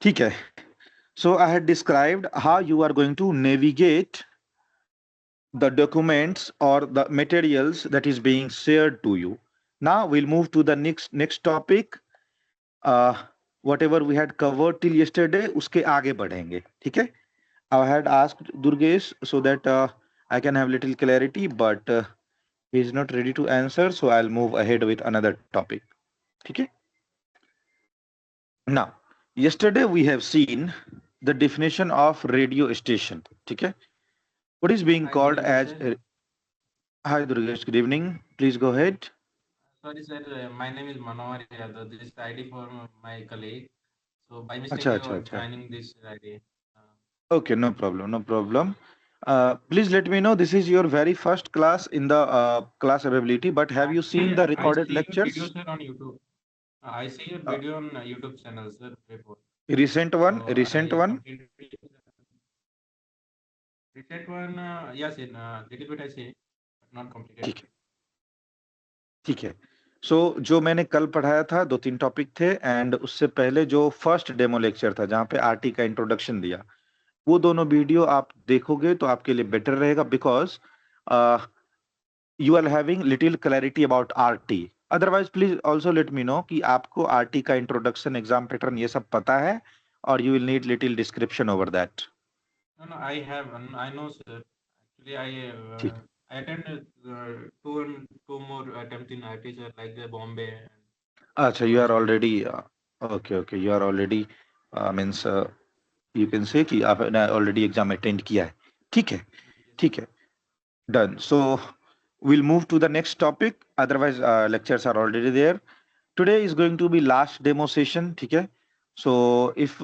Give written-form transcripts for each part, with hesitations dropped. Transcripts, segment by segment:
ठीक है. So I had described how you are going to navigate the documents or the materials that is being shared to you. Now we'll move to the next topic. uh, Whatever we had covered till yesterday, उसके आगे बढ़ेंगे. ठीक है. I had asked Durgesh so that I can have little clarity, but he is not ready to answer, so I'll move ahead with another topic. ठीक है. Now, yesterday we have seen the definition of radio station. ठीक है. What is being Hi, good called evening, as sir. Hi Durgesh, good evening. Please go ahead. Sorry, sir. My name is Manohar Yadav. This is ID for my colleague. So by mistake, अच्छा you अच्छा are अच्छा. joining this ID. Okay, no problem, no problem. Please let me know, this is your very first class in the class availability, but have you seen Actually, the I recorded see your video, lectures? sir, on YouTube. I see your Uh, video on YouTube channel, sir, before. Recent one, So recent I one. completed recent one. Yes, in little bit I see, but not completed. ठीक है. ठीक है. सो जो मैंने कल पढ़ाया था 2-3 topic थे, एंड उससे पहले जो फर्स्ट डेमो लेक्चर था जहाँ पे आरटी का इंट्रोडक्शन दिया, वो दोनों वीडियो आप देखोगे तो आपके लिए बेटर रहेगा, because you are having little clarity about RT. Otherwise, please also let me know कि आपको RT का introduction, exam pattern ये सब पता है, और you will need little description over that. No, I have. I know, sir. Actually, ठीक. I attended two more attempts in IT, sir, like the Bombay and अच्छा, you Goa are side. already okay, you are already means you can say कि आपने already exam attend किया है. ठीक है. Yes, ठीक है. Done. So we'll move to the next topic. Otherwise, lectures are already there. Today is going to be last demo session. ठीक है. So if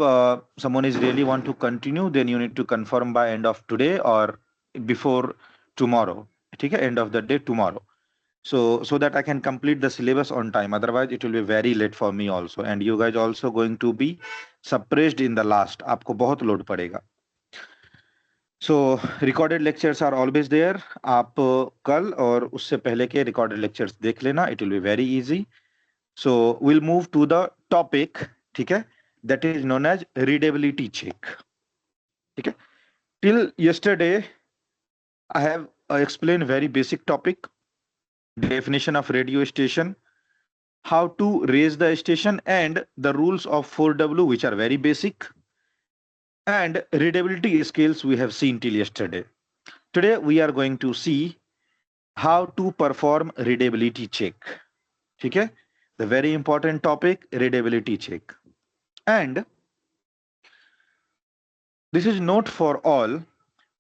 someone is really want to continue, then you need to confirm by end of today or before tomorrow. ठीक है. End of the day tomorrow. So that I can complete the syllabus on time. Otherwise, it will be very late for me also, and you guys also going to be suppressed in the last. आपको बहुत load पड़ेगा. So recorded lectures are always there. आप कल और उससे पहले के recorded lectures देख लेना. It will be very easy. So will move to the topic. ठीक है. That is known as readability check. ठीक है. Till yesterday I have explained very basic topic, definition of radio station, how to raise the station, and the rules of 4W, which are very basic, and readability skills we have seen till yesterday. Today we are going to see how to perform readability check. ठीक है. The very important topic, readability check. And this is not for all.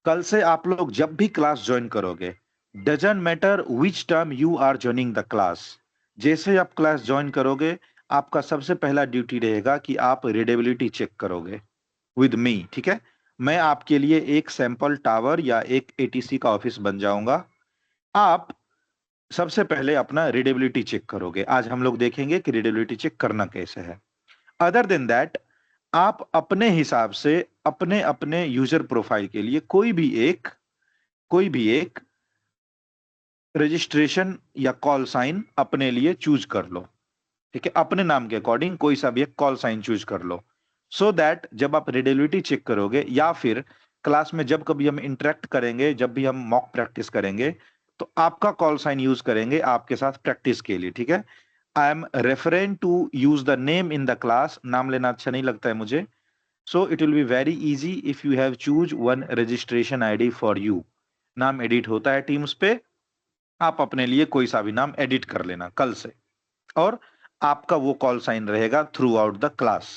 कल से आप लोग जब भी class join करोगे, doesn't matter which term you are joining the class, जैसे आप क्लास ज्वाइन करोगे, आपका सबसे पहला ड्यूटी रहेगा कि आप रीडेबिलिटी चेक करोगे विद मी. ठीक है. मैं आपके लिए एक सैंपल टावर या एक एटीसी का ऑफिस बन जाऊंगा. आप सबसे पहले अपना रीडेबिलिटी चेक करोगे. आज हम लोग देखेंगे कि रीडेबिलिटी चेक करना कैसे है. अदर देन दैट, आप अपने हिसाब से अपने अपने यूजर प्रोफाइल के लिए कोई भी एक रजिस्ट्रेशन या कॉल साइन अपने लिए चूज कर लो. ठीक है. अपने नाम के अकॉर्डिंग कोई सा भी एक कॉल साइन चूज कर लो, सो दैट जब आप रीडेबिलिटी चेक करोगे या फिर क्लास में जब कभी हम इंटरेक्ट करेंगे, जब भी हम मॉक प्रैक्टिस करेंगे, तो आपका कॉल साइन यूज करेंगे आपके साथ प्रैक्टिस के लिए. ठीक है. I am preferring to use the name in the class. नाम लेना अच्छा नहीं लगता है मुझे. So it will be very easy if you have choose one registration ID for you. नाम एडिट होता है टीम्स पे. आप अपने लिए कोई सा भी नाम एडिट कर लेना कल से, और आपका वो कॉल साइन रहेगा थ्रू आउट द क्लास.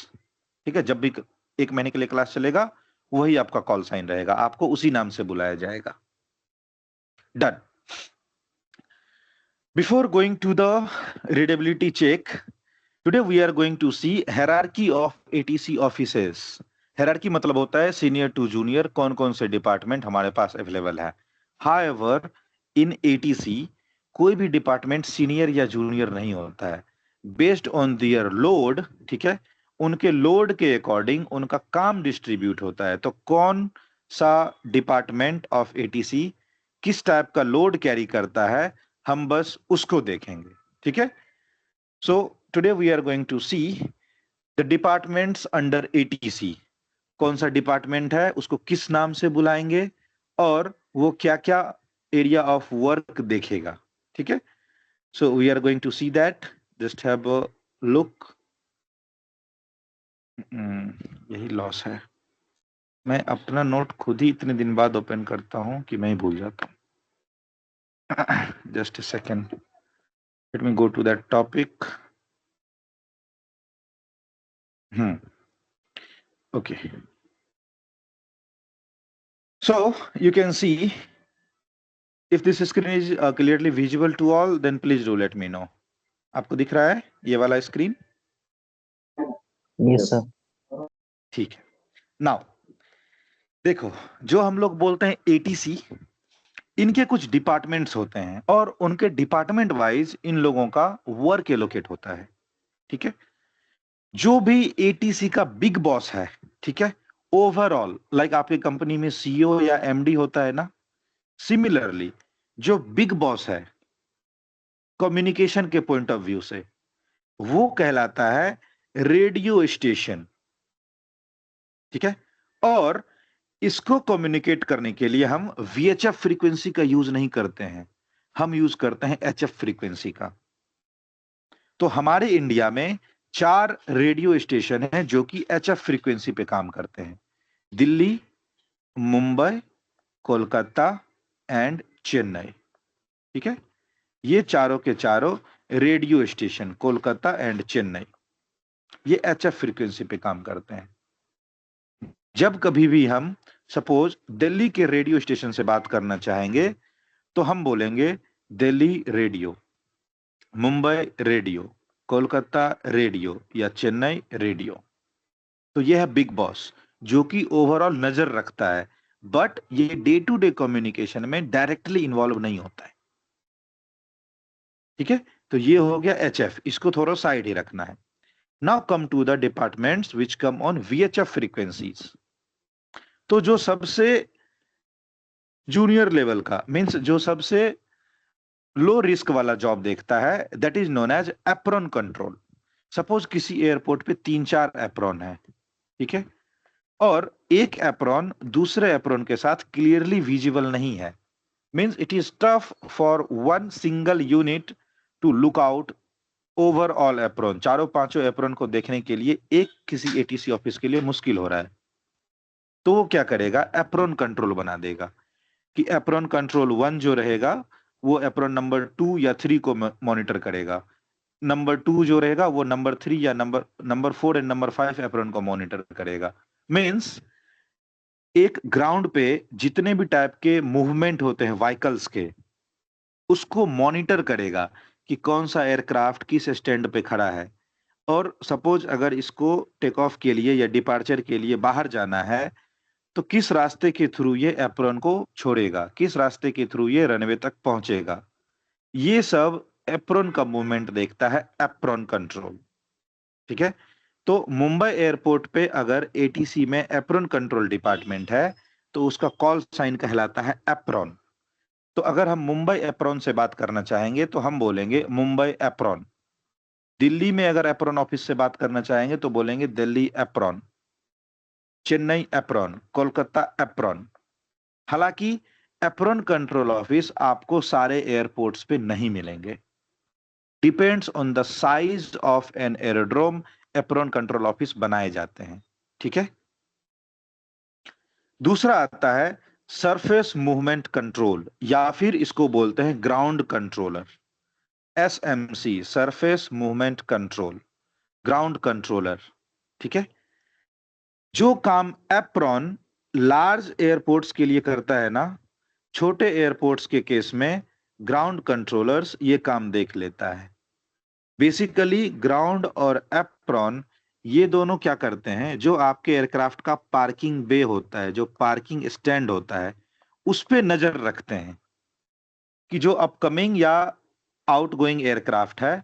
ठीक है. जब भी 1 महीने के लिए क्लास चलेगा, वही आपका कॉल साइन रहेगा, आपको उसी नाम से बुलाया जाएगा. Done. Before going to the readability check, today we are going to see hierarchy of ATC offices. Hierarchy मतलब होता है सीनियर टू जूनियर, कौन कौन से डिपार्टमेंट हमारे पास अवेलेबल है. However, in ATC कोई भी डिपार्टमेंट सीनियर या जूनियर नहीं होता है. Based on their load. ठीक है. उनके लोड के अकॉर्डिंग उनका काम डिस्ट्रीब्यूट होता है. तो कौन सा डिपार्टमेंट ऑफ ATC किस टाइप का लोड कैरी करता है, हम बस उसको देखेंगे. ठीक है. सो today we are going to see the departments under ATC. कौन सा डिपार्टमेंट है, उसको किस नाम से बुलाएंगे, और वो क्या क्या एरिया ऑफ वर्क देखेगा. ठीक है, so we are going to see that. Just have a look. यही लॉस है, मैं अपना नोट खुद ही इतने दिन बाद ओपन करता हूं कि मैं ही भूल जाता हूं. Just a second, let me go to that topic. Okay, so you can see, if this screen is clearly visible to all, then please do let me know. आपको दिख रहा है ये वाला स्क्रीन? Yes sir. ठीक है. Now देखो, जो हम लोग बोलते हैं एटीसी, इनके कुछ डिपार्टमेंट्स होते हैं और उनके डिपार्टमेंट वाइज इन लोगों का वर्क एलोकेट होता है. ठीक है, जो भी एटीसी का बिग बॉस है, ठीक है, ओवरऑल लाइक आपकी कंपनी में सीईओ या एमडी होता है ना, सिमिलरली जो बिग बॉस है कम्युनिकेशन के पॉइंट ऑफ व्यू से, वो कहलाता है रेडियो स्टेशन. ठीक है, और इसको कम्युनिकेट करने के लिए हम वीएचएफ फ्रीक्वेंसी का यूज नहीं करते हैं, हम यूज करते हैं एचएफ फ्रीक्वेंसी का. तो हमारे इंडिया में 4 रेडियो स्टेशन हैं जो कि एचएफ फ्रीक्वेंसी पे काम करते हैं. दिल्ली, मुंबई, कोलकाता एंड चेन्नई. ठीक है, ये चारों के चारों radio station, Kolkata and Chennai, ये एचएफ फ्रीक्वेंसी पे काम करते हैं. जब कभी भी हम सपोज दिल्ली के रेडियो स्टेशन से बात करना चाहेंगे तो हम बोलेंगे Delhi radio, Mumbai radio, Kolkata radio या चेन्नई रेडियो. तो यह है बिग बॉस जो कि ओवरऑल नजर रखता है, बट ये डे टू डे कम्युनिकेशन में डायरेक्टली इन्वॉल्व नहीं होता है. ठीक है, तो ये हो गया एचएफ, इसको थोड़ा साइड ही रखना है. Now come to the departments which come on VHF frequencies. तो जो सबसे जूनियर लेवल का, मींस जो सबसे लो रिस्क वाला जॉब देखता है, that is known as apron control. Suppose किसी एयरपोर्ट पे 3-4 एप्रॉन है. ठीक है, और एक एप्रॉन दूसरे एप्रॉन के साथ क्लियरली विजिबल नहीं है, means it is tough for one single unit to look out over all apron. चारों पांचों एप्रॉन को देखने के लिए एक किसी एटीसी ऑफिस के लिए मुश्किल हो रहा है. तो वो क्या करेगा, एप्रॉन कंट्रोल बना देगा कि एप्रॉन कंट्रोल 1 जो रहेगा वो एप्रॉन नंबर 2 या 3 को मॉनिटर करेगा, नंबर 2 जो रहेगा वो नंबर 3 या नंबर 4 एंड नंबर 5 एप्रॉन को मॉनिटर करेगा. मींस एक ग्राउंड पे जितने भी टाइप के मूवमेंट होते हैं व्हीकल्स के, उसको मॉनिटर करेगा कि कौन सा एयरक्राफ्ट किस स्टैंड पे खड़ा है, और सपोज अगर इसको टेक ऑफ के लिए या डिपार्चर के लिए बाहर जाना है तो किस रास्ते के थ्रू ये एप्रॉन को छोड़ेगा, किस रास्ते के थ्रू ये रनवे तक पहुंचेगा. ये सब एप्रॉन का मूवमेंट देखता है एप्रॉन कंट्रोल. ठीक है, तो मुंबई एयरपोर्ट पे अगर एटीसी में एप्रॉन कंट्रोल डिपार्टमेंट है तो उसका कॉल साइन कहलाता है एप्रॉन. तो अगर हम मुंबई एप्रॉन से बात करना चाहेंगे तो हम बोलेंगे मुंबई एप्रॉन. दिल्ली में अगर एप्रॉन ऑफिस से बात करना चाहेंगे तो बोलेंगे Delhi apron, Chennai apron, Kolkata apron. हालांकि एप्रॉन कंट्रोल ऑफिस आपको सारे एयरपोर्ट्स पे नहीं मिलेंगे. Depends on the size of an aerodrome apron control office बनाए जाते हैं. ठीक है, दूसरा आता है सरफेस मूवमेंट कंट्रोल, या फिर इसको बोलते हैं ground controller, SMC, surface movement control, ground controller. ठीक है, जो काम एप्रॉन लार्ज एयरपोर्ट्स के लिए करता है ना, छोटे एयरपोर्ट्स के केस में ग्राउंड कंट्रोलर्स ये काम देख लेता है. बेसिकली ग्राउंड और एप्रॉन ये दोनों क्या करते हैं, जो आपके एयरक्राफ्ट का पार्किंग बे होता है, जो पार्किंग स्टैंड होता है, उस पे नजर रखते हैं कि जो अपकमिंग या आउटगोइंग एयरक्राफ्ट है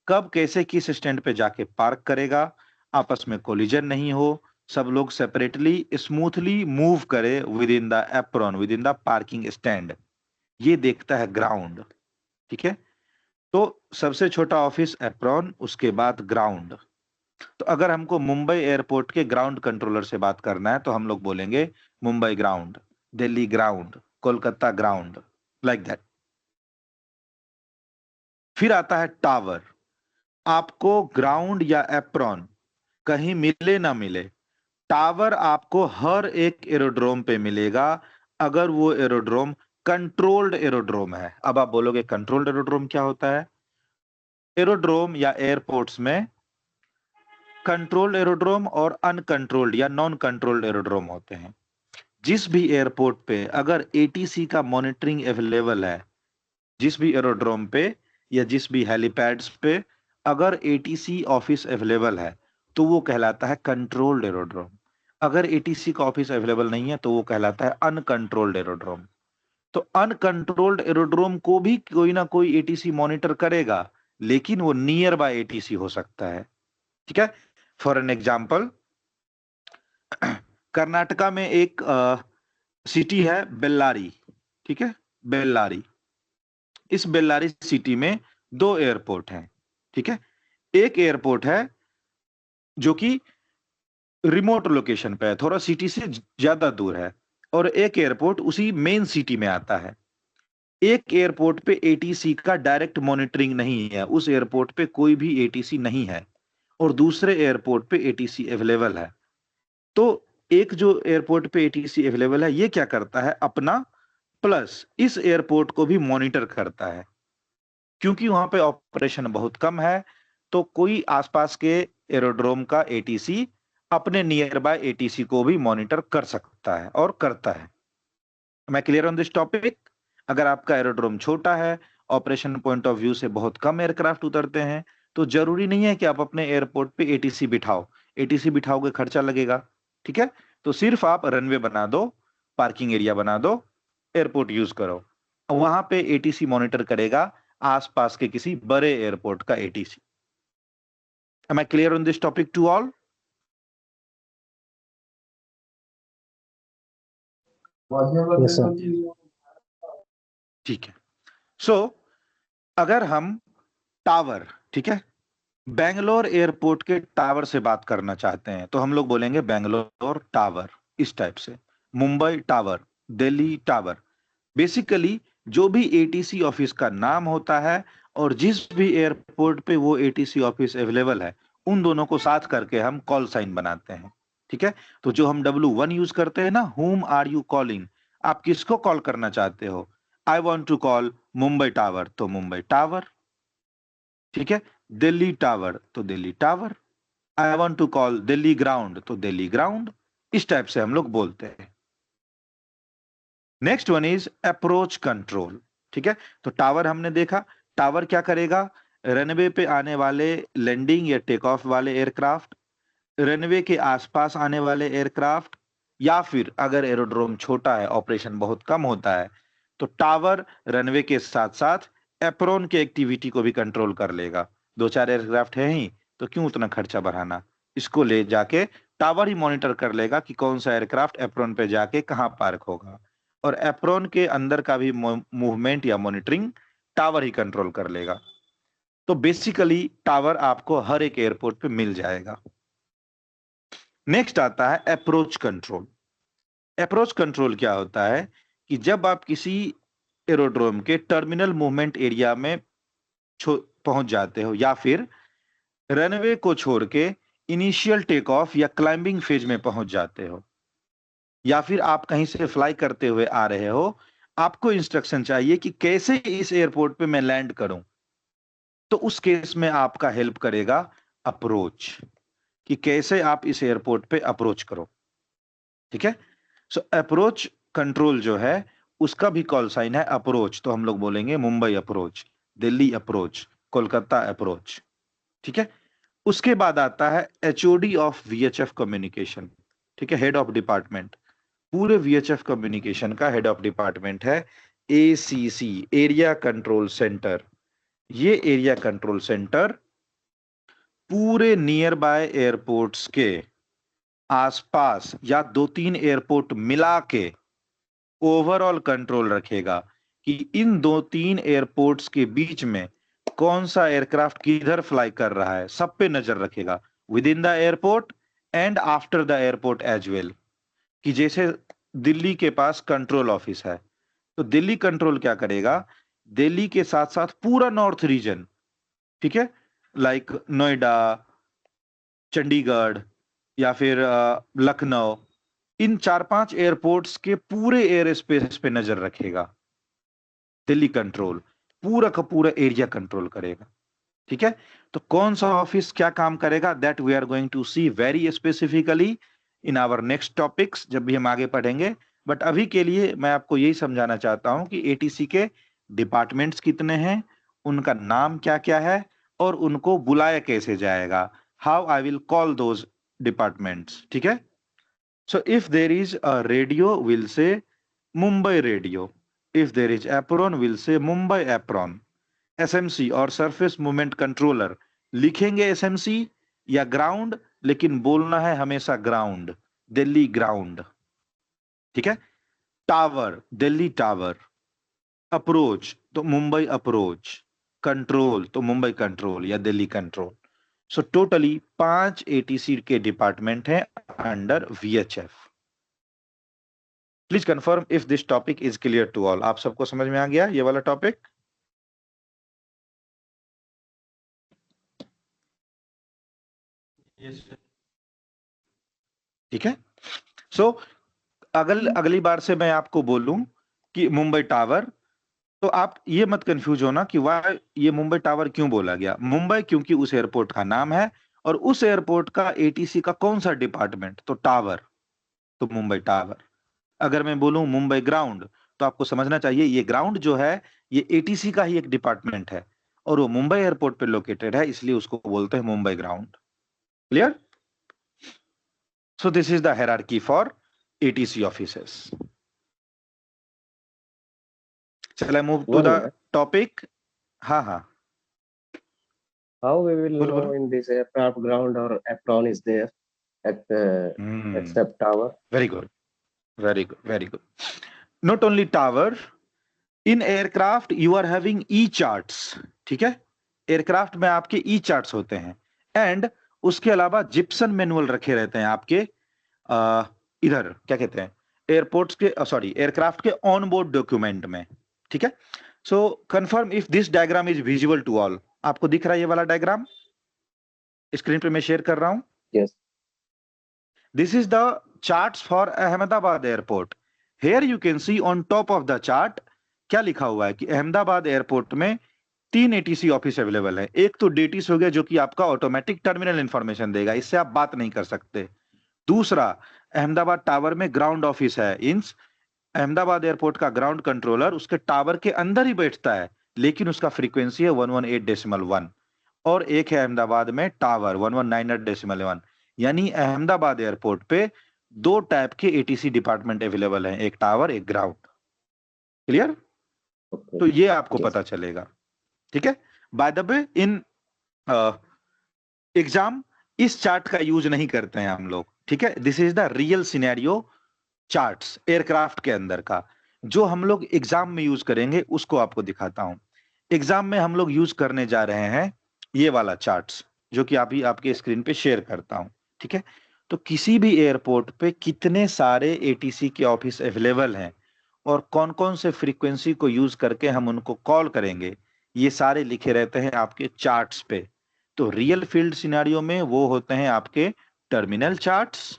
कब कैसे किस स्टैंड पे जाके पार्क करेगा, आपस में कोलिजन नहीं हो, सब लोग सेपरेटली स्मूथली मूव करे with in the apron, with in the parking stand. ये देखता है ग्राउंड. ठीक है, तो सबसे छोटा ऑफिस एप्रॉन, उसके बाद ग्राउंड। तो अगर हमको मुंबई एयरपोर्ट के ग्राउंड कंट्रोलर से बात करना है तो हम लोग बोलेंगे Mumbai ground, Delhi ground, Kolkata ground, like that. फिर आता है टावर। आपको ग्राउंड या एप्रॉन कहीं मिले ना मिले, टावर आपको हर एक एरोड्रोम पे मिलेगा, अगर वो एरोड्रोम कंट्रोल्ड एरोड्रोम है। अब आप बोलोगे कंट्रोल्ड एरोड्रोम क्या होता है? एरोड्रोम या एयरपोर्ट्स में कंट्रोल्ड एरोड्रोम और अनकंट्रोल्ड या नॉन कंट्रोल्ड एरोड्रोम होते हैं। जिस भी एयरपोर्ट पे अगर एटीसी का मॉनिटरिंग अवेलेबल है, जिस भी एरोड्रोम पे या जिस भी हेलीपैड्स पे अगर एटीसी ऑफिस अवेलेबल है तो वो कहलाता है कंट्रोल्ड एरोड्रोम। अगर एटीसी का ऑफिस अवेलेबल नहीं है तो वो कहलाता है अनकंट्रोल्ड एरोड्रोम। तो अनकंट्रोल्ड एरोड्रोम को भी कोई ना कोई एटीसी मॉनिटर करेगा, लेकिन वो नियर बाय एटीसी हो सकता है। ठीक है, फॉर एन एग्जाम्पल, कर्नाटका में एक सिटी है बेल्लारी। ठीक है, बेल्लारी। इस बेल्लारी सिटी में दो एयरपोर्ट हैं। ठीक है, एक एयरपोर्ट है जो कि रिमोट लोकेशन पे है, थोड़ा सिटी से ज्यादा दूर है, और एक एयरपोर्ट उसी मेन सिटी में आता है। एक एयरपोर्ट पे एटीसी का डायरेक्ट मॉनिटरिंग नहीं है, उस एयरपोर्ट पे कोई भी एटीसी नहीं है, और दूसरे एयरपोर्ट पे एटीसी अवेलेबल है। तो एक जो एयरपोर्ट पे एटीसी अवेलेबल है, ये क्या करता है, अपना प्लस इस एयरपोर्ट को भी मॉनिटर करता है। क्योंकि वहां पे ऑपरेशन बहुत कम है, तो कोई आसपास के एरोड्रोम का एटीसी अपने नियर बाय एटीसी को भी मॉनिटर कर सकता है और करता है। मैं क्लियर ऑन दिस टॉपिक? अगर आपका एरोड्रोम छोटा है, ऑपरेशन पॉइंट ऑफ व्यू से बहुत कम एयरक्राफ्ट उतरते हैं, तो जरूरी नहीं है कि आप अपने एयरपोर्ट पे एटीसी बिठाओ। एटीसी बिठाओगे खर्चा लगेगा। ठीक है, तो सिर्फ आप रनवे बना दो, पार्किंग एरिया बना दो, एयरपोर्ट यूज करो, वहां पे एटीसी मॉनिटर करेगा आसपास के किसी बड़े एयरपोर्ट का ATC. Am I clear on this topic to all? Yes sir. ठीक है। सो अगर हम टावर, ठीक है, बेंगलोर एयरपोर्ट के टावर से बात करना चाहते हैं तो हम लोग बोलेंगे बेंगलोर टावर, इस टाइप से। Mumbai tower, Delhi tower. Basically जो भी एटीसी ऑफिस का नाम होता है और जिस भी एयरपोर्ट पे वो एटीसी ऑफिस अवेलेबल है, उन दोनों को साथ करके हम कॉल साइन बनाते हैं। ठीक है, तो जो हम W1 यूज करते हैं ना, हुम आर यू कॉलिंग, आप किसको कॉल करना चाहते हो? I want to call Mumbai tower, तो मुंबई टावर। ठीक है, दिल्ली टावर तो Delhi tower. I want to call Delhi ground तो दिल्ली ग्राउंड। इस टाइप से हम लोग बोलते हैं। Next one is approach control. ठीक है, तो टावर हमने देखा, टावर क्या करेगा, रनवे पे आने वाले लैंडिंग या टेक ऑफ वाले एयरक्राफ्ट, रनवे के आसपास आने वाले एयरक्राफ्ट, या फिर अगर एरोड्रोम छोटा है, ऑपरेशन बहुत कम होता है, तो टावर रनवे के साथ साथ एप्रोन के एक्टिविटी को भी कंट्रोल कर लेगा। दो चार एयरक्राफ्ट है ही, तो क्यों उतना खर्चा बढ़ाना, इसको ले जाके टावर ही मॉनिटर कर लेगा कि कौन सा एयरक्राफ्ट एप्रोन पे जाके कहाँ पार्क होगा, और एप्रोन के अंदर का भी मूवमेंट या मॉनिटरिंग टावर ही कंट्रोल कर लेगा। तो बेसिकली टावर आपको हर एक एयरपोर्ट पे मिल जाएगा। नेक्स्ट आता है अप्रोच कंट्रोल। अप्रोच कंट्रोल क्या होता है कि जब आप किसी एरोड्रोम के टर्मिनल मूवमेंट एरिया में पहुंच जाते हो, या फिर रनवे को छोड़ के इनिशियल टेक ऑफ या क्लाइंबिंग फेज में पहुंच जाते हो, या फिर आप कहीं से फ्लाई करते हुए आ रहे हो, आपको इंस्ट्रक्शन चाहिए कि कैसे इस एयरपोर्ट पे मैं लैंड करूं, तो उस केस में आपका हेल्प करेगा अप्रोच, कि कैसे आप इस एयरपोर्ट पे अप्रोच करो। ठीक है, सो अप्रोच कंट्रोल जो है उसका भी कॉल साइन है अप्रोच, तो हम लोग बोलेंगे Mumbai approach, Delhi approach, Kolkata approach. ठीक है, उसके बाद आता है एचओडी ऑफ वीएचएफ कम्युनिकेशन। ठीक है, हेड ऑफ डिपार्टमेंट। पूरे वीएचएफ कम्युनिकेशन का हेड ऑफ डिपार्टमेंट है एसीसी, एरिया कंट्रोल सेंटर। ये एरिया कंट्रोल सेंटर पूरे नियर बाय एयरपोर्ट्स के आसपास या दो तीन एयरपोर्ट मिला के ओवरऑल कंट्रोल रखेगा कि इन दो तीन एयरपोर्ट्स के बीच में कौन सा एयरक्राफ्ट किधर फ्लाई कर रहा है, सब पे नजर रखेगा, within the airport and after the airport as well. कि जैसे दिल्ली के पास कंट्रोल ऑफिस है, तो दिल्ली कंट्रोल क्या करेगा, दिल्ली के साथ साथ पूरा नॉर्थ रीजन, ठीक है, लाइक नोएडा, चंडीगढ़ या फिर लखनऊ, इन 4-5 एयरपोर्ट्स के पूरे एयर स्पेस पे नजर रखेगा। दिल्ली कंट्रोल पूरा का पूरा एरिया कंट्रोल करेगा, ठीक है। तो कौन सा ऑफिस क्या काम करेगा, that we are going to see very specifically in our next topics, जब भी हम आगे पढ़ेंगे। बट अभी के लिए मैं आपको यही समझाना चाहता हूं कि एटीसी के डिपार्टमेंट्स कितने हैं, उनका नाम क्या क्या है, और उनको बुलाया कैसे जाएगा, how I will call those departments, ठीक है। So if there is a radio, will say Mumbai radio. If there is apron, will say Mumbai apron. SMC और सरफेस मूवमेंट कंट्रोलर, लिखेंगे एसएमसी या ग्राउंड, लेकिन बोलना है हमेशा ग्राउंड, दिल्ली ग्राउंड, ठीक है। Tower, Delhi tower. अप्रोच तो मुंबई अप्रोच, कंट्रोल तो मुंबई कंट्रोल या Delhi control. So totally 5 ATC के डिपार्टमेंट हैं under VHF. Please confirm if this topic is clear to all. आप सबको समझ में आ गया ये वाला टॉपिक? Yes, sir. ठीक है। सो अगली बार से मैं आपको बोलूं कि मुंबई टावर, तो आप ये मत कंफ्यूज होना कि वाह ये मुंबई टावर क्यों बोला गया। मुंबई क्योंकि उस एयरपोर्ट का नाम है, और उस एयरपोर्ट का एटीसी का कौन सा डिपार्टमेंट, तो टावर, तो मुंबई टावर। अगर मैं बोलूं मुंबई ग्राउंड, तो आपको समझना चाहिए ये ग्राउंड जो है ये एटीसी का ही एक डिपार्टमेंट है, और वो मुंबई एयरपोर्ट पे लोकेटेड है, इसलिए उसको बोलते हैं Mumbai ground. Clear? So this is the hierarchy for ATC officers. Shall I move to One the minute. topic? हाँ हाँ, How we will बोलो know बोलो। in this aircraft ground or apron is there at except tower? Very good, very good, very good. Not only tower, in aircraft you are having E charts, ठीक है। Aircraft में आपके ई charts होते हैं, and उसके अलावा Gipson manual रखे रहते हैं आपके इधर क्या कहते हैं, एयरपोर्ट्स के सॉरी एयरक्राफ्ट के ऑन बोर्ड डॉक्यूमेंट में, ठीक है। So confirm if this diagram is visible to all. आपको दिख रहा है ये वाला डायग्राम, स्क्रीन पे मैं शेयर कर रहा हूं। Yes. This is the charts for Ahmedabad airport. Here you can see on top of the chart क्या लिखा हुआ है कि अहमदाबाद एयरपोर्ट में 3 एटीसी ऑफिस अवेलेबल है। एक तो डेटिस हो गया जो कि आपका ऑटोमेटिक टर्मिनल इंफॉर्मेशन देगा, इससे आप बात नहीं कर सकते। दूसरा, अहमदाबाद टावर में ग्राउंड ऑफिस है, इंस अहमदाबाद एयरपोर्ट का ग्राउंड कंट्रोलर उसके टावर के अंदर ही बैठता है, लेकिन उसका फ्रीक्वेंसी है 118.1। और एक है अहमदाबाद में टावर 119.1। यानी अहमदाबाद एयरपोर्ट पे 2 टाइप के एटीसी डिपार्टमेंट अवेलेबल हैं, एक टावर एक ग्राउंड। क्लियर? Okay. तो ये आपको Yes. पता चलेगा, ठीक है। By the way in exam इस चार्ट का यूज नहीं करते हैं हम लोग, ठीक है। This is the real scenario charts aircraft के अंदर का, जो हम लोग एग्जाम में यूज करेंगे उसको आपको दिखाता हूं। एग्जाम में हम लोग यूज करने जा रहे हैं ये वाला चार्ट्स, जो कि अभी आपके स्क्रीन पे शेयर करता हूं, ठीक है। तो किसी भी एयरपोर्ट पे कितने सारे एटीसी के ऑफिस अवेलेबल हैं और कौन कौन से फ्रीक्वेंसी को यूज करके हम उनको कॉल करेंगे, ये सारे लिखे रहते हैं आपके चार्ट्स पे। तो रियल फील्ड सिनेरियो में वो होते हैं आपके टर्मिनल चार्ट्स,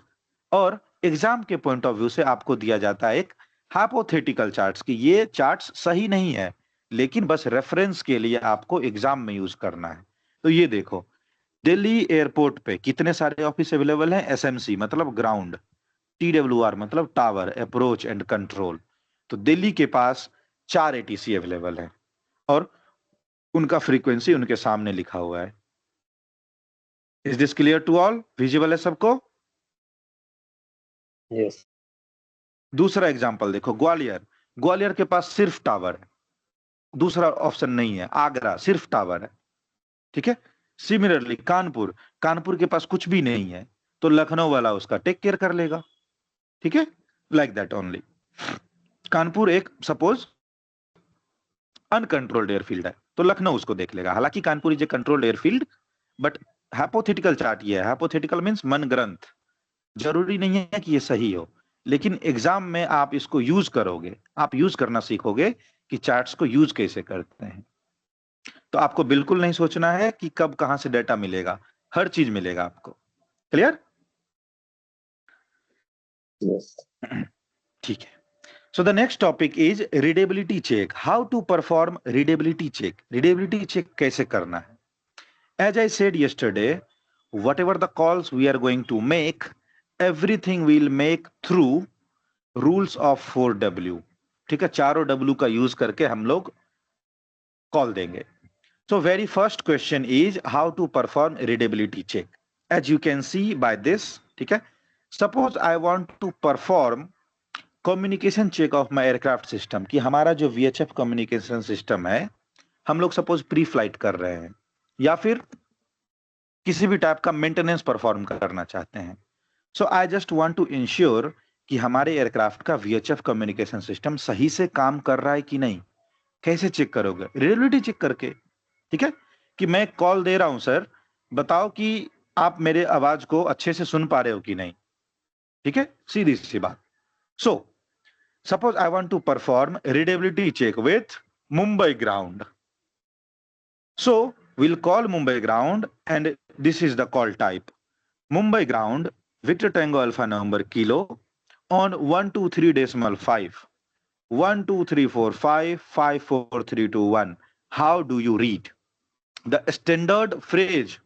और एग्जाम के पॉइंट ऑफ व्यू से आपको दिया जाता है एक हाइपोथेटिकल चार्ट्स कि ये चार्ट्स सही नहीं है, लेकिन बस रेफरेंस के लिए आपको एग्जाम में यूज करना है। तो ये देखो, दिल्ली एयरपोर्ट पे कितने सारे ऑफिस अवेलेबल हैं, एसएमसी मतलब ग्राउंड, टीडब्ल्यूआर मतलब टावर, अप्रोच एंड कंट्रोल। तो दिल्ली के पास 4 एटीसी अवेलेबल हैं, और उनका फ्रीक्वेंसी उनके सामने लिखा हुआ है। Is this clear to all? Visible है सबको? Yes. दूसरा एग्जांपल देखो, ग्वालियर। ग्वालियर के पास सिर्फ टावर है, दूसरा ऑप्शन नहीं है। आगरा सिर्फ टावर है, ठीक है। सिमिलरली कानपुर, कानपुर के पास कुछ भी नहीं है, तो लखनऊ वाला उसका टेक केयर कर लेगा, ठीक है। Like that only. कानपुर एक सपोज अनकंट्रोल्ड एयरफील्ड है, तो लखनऊ उसको देख लेगा। हालांकि Kanpur is a controlled airfield, but hypothetical chart ये है। हाइपोथेटिकल मींस मन ग्रंथ, जरूरी नहीं है कि ये सही हो, लेकिन एग्जाम में आप इसको यूज करोगे, आप यूज करना सीखोगे कि चार्ट्स को यूज कैसे करते हैं। तो आपको बिल्कुल नहीं सोचना है कि कब कहां से डेटा मिलेगा, हर चीज मिलेगा आपको। क्लियर? Yes. ठीक है। So the next topic is readability check. How to perform readability check? Readability check कैसे करना है? As I said yesterday, whatever the calls we are going to make, everything we'll make through rules of 4W. ठीक है, चारों W का use करके हम लोग कॉल देंगे। So very first question is how to perform readability check. As you can see by this, ठीक है, suppose I want to perform communication check of my aircraft system, कि हमारा जो VHF कम्युनिकेशन सिस्टम है, हम लोग suppose pre flight कर रहे हैं या फिर किसी भी टाइप का मेंटेनेंस परफॉर्म करना चाहते हैं। So I just want to ensure कि हमारे एयरक्राफ्ट का VHF कम्युनिकेशन सिस्टम सही से काम कर रहा है कि नहीं। कैसे चेक करोगे? रिलेबिलिटी चेक करके। ठीक है, कि मैं कॉल दे रहा हूं सर, बताओ कि आप मेरे आवाज को अच्छे से सुन पा रहे हो कि नहीं। ठीक है, सीधी सी बात। सो suppose I want to perform readability check with Mumbai ground. So we'll call Mumbai ground and this is the call type. Mumbai ground, Victor Tango Alpha November Kilo on 123.5. 12345 54321. How do you read? The standard phrase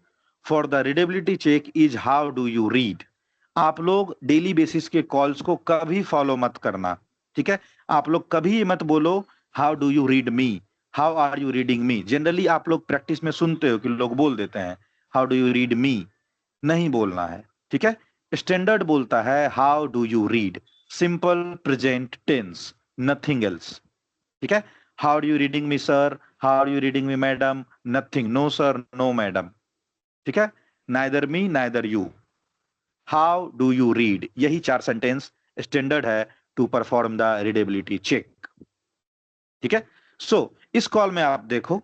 for the readability check is how do you read. आप लोग daily basis के calls को कभी follow मत करना। ठीक है, आप लोग कभी मत बोलो how do you read me, how are you reading me. Generally आप लोग प्रैक्टिस में सुनते हो कि लोग बोल देते हैं how do you read me, नहीं बोलना है। ठीक है, स्टैंडर्ड बोलता है how do you read, simple present tense, nothing else. ठीक है, how are you reading me sir, how are you reading me madam, nothing, no sir no madam. ठीक है, neither me neither you, how do you read, यही 4 sentence standard है to perform the readability check. ठीक है, सो इस call में आप देखो,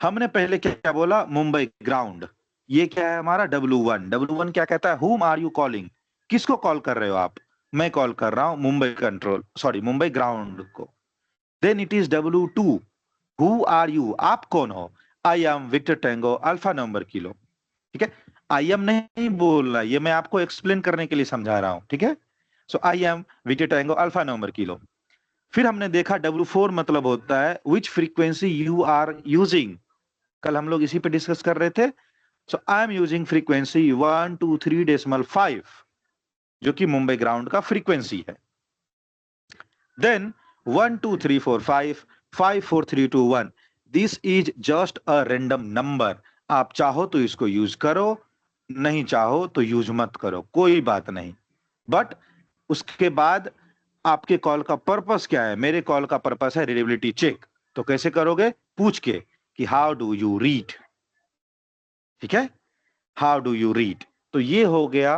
हमने पहले क्या बोला, मुंबई ग्राउंड। ये क्या है हमारा W1। W1 क्या कहता है, हुम आर यू कॉलिंग, किसको कॉल कर रहे हो आप? मैं कॉल कर रहा हूं मुंबई ग्राउंड को। Then it is W2, who are you, आप कौन हो? I am Victor Tengo alpha number kilo. ठीक है, आई एम नहीं बोलना, ये मैं आपको एक्सप्लेन करने के लिए समझा रहा हूं। ठीक है, so I am Victor Tengo alpha number Kilo. फिर हमने देखा W4 मतलब होता है which frequency you are using. कल हम लोग इसी पे डिस्कस कर रहे थे। So I am using frequency 123.5, जो कि मुंबई ग्राउंड का फ्रीक्वेंसी है। Then 12345 54321, this is just a random number. आप चाहो तो इसको यूज करो, नहीं चाहो तो यूज मत करो, कोई बात नहीं। बट उसके बाद आपके कॉल का पर्पस क्या है? मेरे कॉल का पर्पस है रीडेबिलिटी चेक। तो कैसे करोगे? पूछ के कि हाउ डू यू रीड। ठीक है, हाउ डू यू रीड। तो ये हो गया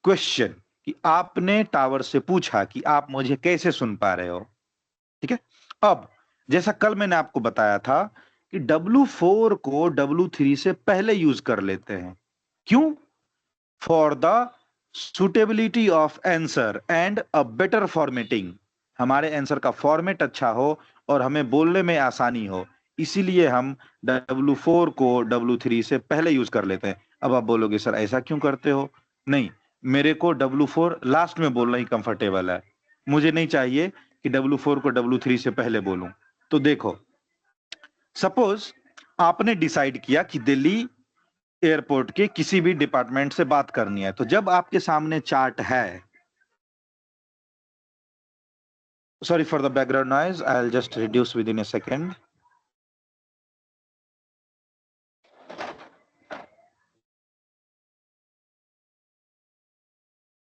क्वेश्चन कि आपने टावर से पूछा कि आप मुझे कैसे सुन पा रहे हो। ठीक है, अब जैसा कल मैंने आपको बताया था कि W4 को W3 से पहले यूज कर लेते हैं। क्यों? For the suitability of answer and a better formatting, हमारे आंसर का फॉर्मेट अच्छा हो और हमें बोलने में आसानी हो, इसीलिए हम W4 को W3 से पहले यूज कर लेते हैं। अब आप बोलोगे सर ऐसा क्यों करते हो? नहीं, मेरे को W4 लास्ट में बोलना ही कंफर्टेबल है, मुझे नहीं चाहिए कि W4 को W3 से पहले बोलूं। तो देखो, सपोज आपने डिसाइड किया कि दिल्ली एयरपोर्ट के किसी भी डिपार्टमेंट से बात करनी है, तो जब आपके सामने चार्ट है, sorry for the background noise, I will just reduce with in A second.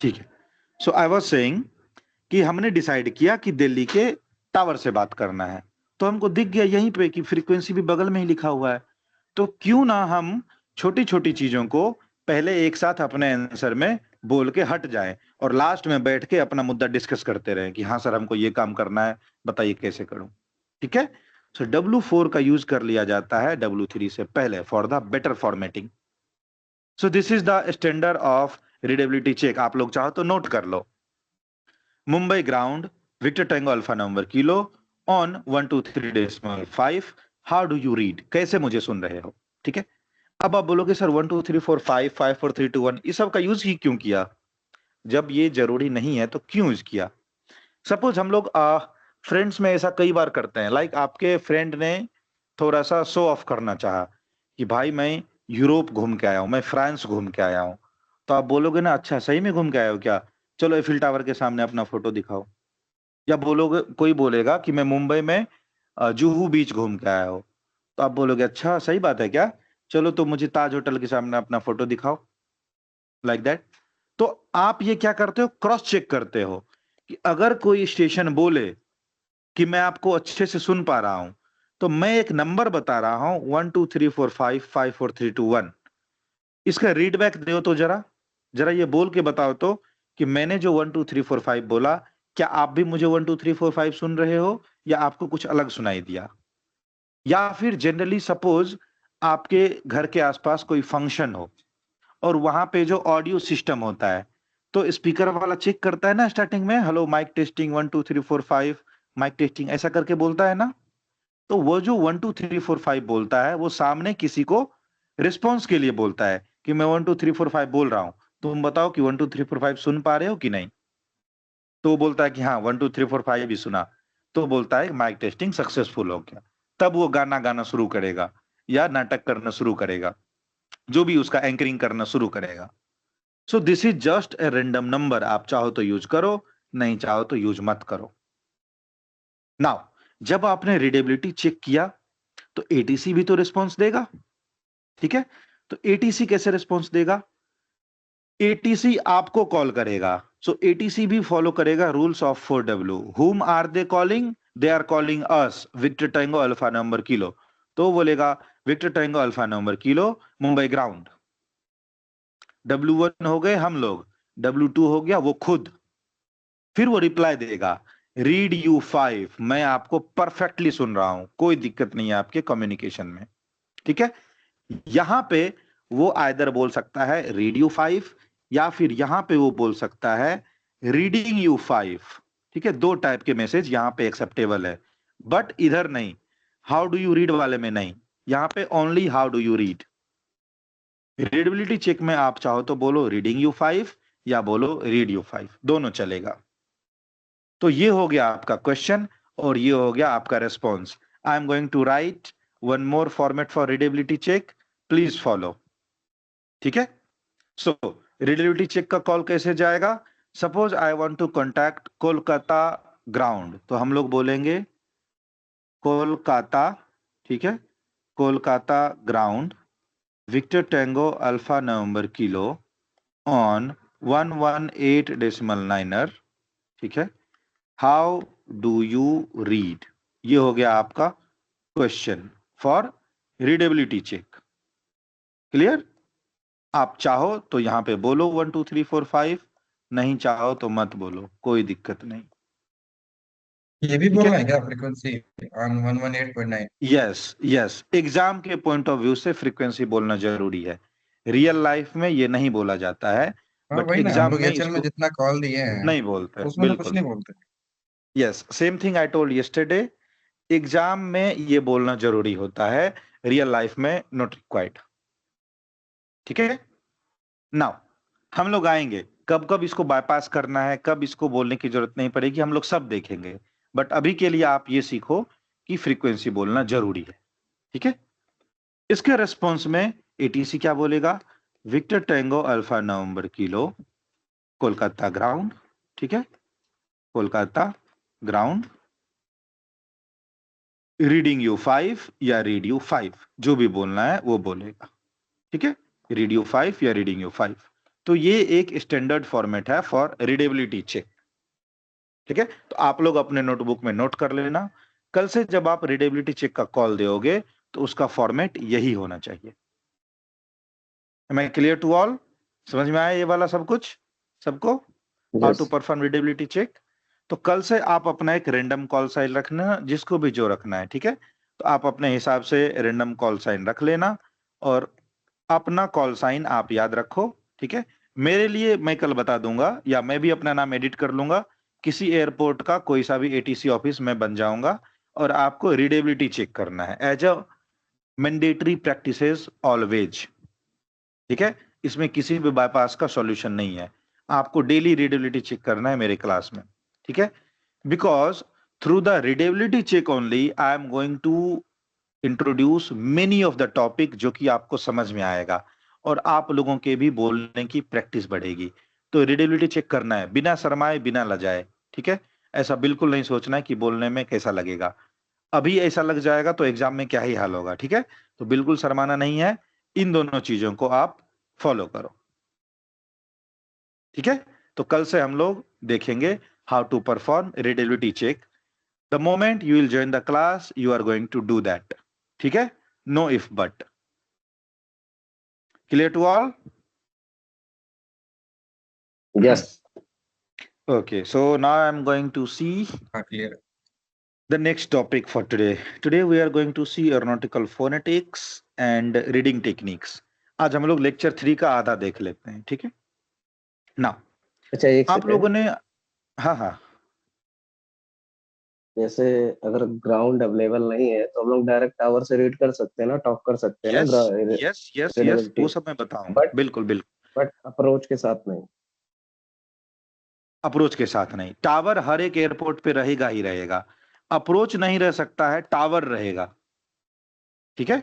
ठीक है, सो आई वाज सेइंग कि हमने डिसाइड किया कि दिल्ली के टावर से बात करना है, तो हमको दिख गया यहीं पे कि फ्रीक्वेंसी भी बगल में ही लिखा हुआ है। तो क्यों ना हम छोटी छोटी चीजों को पहले एक साथ अपने आंसर में बोल के हट जाएं और लास्ट में बैठ के अपना मुद्दा डिस्कस करते रहें कि हाँ सर हमको ये काम करना है, बताइए कैसे करूं। ठीक है, सो W4 का यूज कर लिया जाता है W3 से पहले for the better formatting. So this is the standard of readability check. आप लोग चाहो तो नोट कर लो। Mumbai ground Victor tango alpha number Kilo on 123.5 how do you read, कैसे मुझे सुन रहे हो, ठीक है। अब आप बोलोगे सर 1 2 3 4 5 5 4 3 2 1 इस सब का यूज ही क्यों किया, जब ये जरूरी नहीं है तो क्यों यूज किया। सपोज हम लोग फ्रेंड्स में ऐसा कई बार करते हैं, लाइक आपके फ्रेंड ने थोड़ा सा शो ऑफ करना चाहा कि भाई मैं यूरोप घूम के आया हूं, मैं फ्रांस घूम के आया हूं, तो आप बोलोगे ना अच्छा सही में घूम के आए हो क्या, चलो एफिल टावर के सामने अपना फोटो दिखाओ। या बोलोगे, कोई बोलेगा कि मैं मुंबई में जुहू बीच घूम के आया हूं, तो आप बोलोगे अच्छा सही बात है क्या, चलो तो मुझे ताज होटल के सामने अपना फोटो दिखाओ, लाइक दैट। तो आप ये क्या करते हो, क्रॉस चेक करते हो कि अगर कोई स्टेशन बोले कि मैं आपको अच्छे से सुन पा रहा हूं, तो मैं एक नंबर बता रहा हूं 1 2 3 4 5 5 4 3 2 1, इसका रीडबैक दो तो जरा, जरा ये बोल के बताओ तो कि मैंने जो 1 2 3 4 5 बोला, क्या आप भी मुझे 1 2 3 4 5 सुन रहे हो या आपको कुछ अलग सुनाई दिया। या फिर जनरली सपोज आपके घर के आसपास कोई फंक्शन हो और वहां पे जो ऑडियो सिस्टम होता है, तो स्पीकर वाला चेक करता है ना स्टार्टिंग में, hello mic testing 1 2 3 4 5 mic testing ऐसा करके बोलता है ना। तो वो जो 1 2 3 4 5 बोलता है वो सामने किसी को रिस्पॉन्स के लिए बोलता है कि मैं 1 2 3 4 5 बोल रहा हूं, तुम बताओ कि 1 2 3 4 5 सुन पा रहे हो कि नहीं। तो वो बोलता है कि हाँ 1 2 3 4 5 भी सुना, तो बोलता है माइक टेस्टिंग सक्सेसफुल हो गया। तब वो गाना गाना शुरू करेगा या नाटक करना शुरू करेगा, जो भी उसका एंकरिंग करना शुरू करेगा। सो this is just a random number, आप चाहो तो यूज करो, नहीं चाहो तो यूज मत करो। नाउ जब आपने रीडेबिलिटी चेक किया तो एटीसी भी तो रिस्पॉन्स देगा, ठीक है। तो एटीसी कैसे रिस्पॉन्स देगा, एटीसी आपको कॉल करेगा, सो एटीसी भी फॉलो करेगा rules of 4W। Whom are they calling, they are calling us Victor tango alpha number kilo, तो बोलेगा Victor tango alpha number kilo Mumbai ground. W1 हो गए हम लोग, W2 हो गया वो खुद, फिर वो रिप्लाई देगा रीड यू 5, मैं आपको परफेक्टली सुन रहा हूं, कोई दिक्कत नहीं है आपके कम्युनिकेशन में, ठीक है। यहां पे वो आइदर बोल सकता है रीड यू 5 या फिर यहां पे वो बोल सकता है रीडिंग यू 5, ठीक है। दो टाइप के मैसेज यहां पे एक्सेप्टेबल है, बट इधर नहीं, हाउ डू यू रीड वाले में नहीं, यहां पे only how do you read. Readability check में आप चाहो तो बोलो रीडिंग यू 5 या बोलो रीड यू 5, दोनों चलेगा। तो ये हो गया आपका क्वेश्चन और ये हो गया आपका response. I am going to write one more format for readability check, please follow, ठीक है। सो रीडेबिलिटी चेक का कॉल कैसे जाएगा, suppose I want to contact Kolkata ground, तो हम लोग बोलेंगे कोलकाता, ठीक है, Kolkata ground Victor tango alpha November kilo on 118.9, ठीक है, हाउ डू यू रीड। ये हो गया आपका question for readability check, clear. आप चाहो तो यहां पे बोलो 1 2 3 4 5, नहीं चाहो तो मत बोलो, कोई दिक्कत नहीं, ये भी ठीक बोलना है। है क्या frequency on 118.9? Yes yes, exam के पॉइंट ऑफ व्यू से फ्रीक्वेंसी बोलना जरूरी है, रियल लाइफ में ये नहीं बोला जाता है, हाँ बट वही ना, हम एग्जाम लोग में एचएल में इसको जितना कॉल दिए हैं नहीं बोलते, उसमें तो कुछ बिल्कुल। नहीं बोलते। Yes, same thing I told yesterday, exam में ये बोलना जरूरी होता है, रियल लाइफ में नॉट रिक्वायर्ड, ठीक है। नाउ हम लोग आएंगे कब कब इसको बाईपास करना है, कब इसको बोलने की जरूरत नहीं पड़ेगी, हम लोग सब देखेंगे। बट अभी के लिए आप ये सीखो कि फ्रीक्वेंसी बोलना जरूरी है, ठीक है। इसके रेस्पॉन्स में एटीसी क्या बोलेगा, Victor tango alpha November kilo Kolkata ground, ठीक है, कोलकाता ग्राउंड रीडिंग यू 5 या रीड यू 5, जो भी बोलना है वो बोलेगा, ठीक है, रीड यू 5 या रीडिंग यू 5। तो ये एक स्टैंडर्ड फॉर्मेट है फॉर रीडेबिलिटी चेक, ठीक है। तो आप लोग अपने नोटबुक में नोट कर लेना, कल से जब आप रीडेबिलिटी चेक का कॉल दोगे तो उसका फॉर्मेट यही होना चाहिए। मैं क्लियर टू ऑल, समझ में आया ये वाला सब कुछ सबको, how to Yes. Perform readability check. तो कल से आप अपना एक रैंडम कॉल साइल रखना, जिसको भी जो रखना है, ठीक है। तो आप अपने हिसाब से रैंडम कॉल साइन रख लेना और अपना कॉल साइन आप याद रखो, ठीक है। मेरे लिए मैं कल बता दूंगा, या मैं भी अपना नाम एडिट कर लूंगा, किसी एयरपोर्ट का कोई सा भी एटीसी ऑफिस में बन जाऊंगा और आपको रीडेबिलिटी चेक करना है as a mandatory practices always, ठीक है। इसमें किसी भी बाईपास का सॉल्यूशन नहीं है, आपको डेली रीडेबिलिटी चेक करना है मेरे क्लास में, ठीक है। Because through the readability check only I am going to introduce many of the topic जो कि आपको समझ में आएगा और आप लोगों के भी बोलने की प्रैक्टिस बढ़ेगी। तो रीडेबिलिटी चेक करना है बिना शर्माए बिना लजाए, ठीक है। ऐसा बिल्कुल नहीं सोचना है कि बोलने में कैसा लगेगा, अभी ऐसा लग जाएगा तो एग्जाम में क्या ही हाल होगा, ठीक है। तो बिल्कुल शर्माना नहीं है, इन दोनों चीजों को आप फॉलो करो, ठीक है। तो कल से हम लोग देखेंगे how to perform readability check. The moment you will join the class you are going to do that, ठीक है। No if but, clear to all? Yes. Okay, so now I'm going to see Clear. the next topic for today. Today we are going to see aeronautical phonetics and reading techniques. आज हम लोग lecture 3 का आधा देख लेते हैं, ठीक है ना। अच्छा, एक आप लोगों सेकंड। ने, हाँ हाँ, जैसे अगर ग्राउंड अवेलेबल नहीं है तो हम लोग डायरेक्ट टावर से रीड कर सकते हैं ना, टॉक कर सकते हैं ना, यस यस यस, रीडेबिलिटी, वो सब मैं बताऊंगा, बट बिल्कुल बिल्कुल। अप्रोच के साथ नहीं। अप्रोच के साथ नहीं, टावर हर एक एयरपोर्ट पे रहेगा ही रहेगा, अप्रोच नहीं रह सकता है, टावर रहेगा, ठीक है।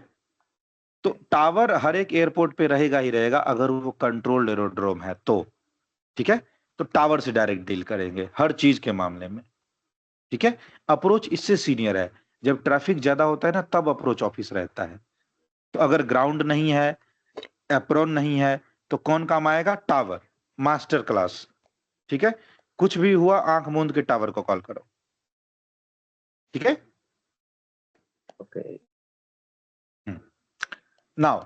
तो टावर हर एक एयरपोर्ट पे रहेगा ही रहेगा अगर वो कंट्रोल्ड एरोड्रोम है तो, ठीक है। तो टावर से डायरेक्ट डील करेंगे हर चीज के मामले में, ठीक है। अप्रोच इससे सीनियर है, जब ट्रैफिक ज्यादा होता है ना तब अप्रोच ऑफिस रहता है। तो अगर ग्राउंड नहीं है, एप्रोन नहीं है, तो कौन काम आएगा? टावर, मास्टर क्लास, ठीक है। कुछ भी हुआ आंख मूंद के टावर को कॉल करो, ठीक है। ओके। नाउ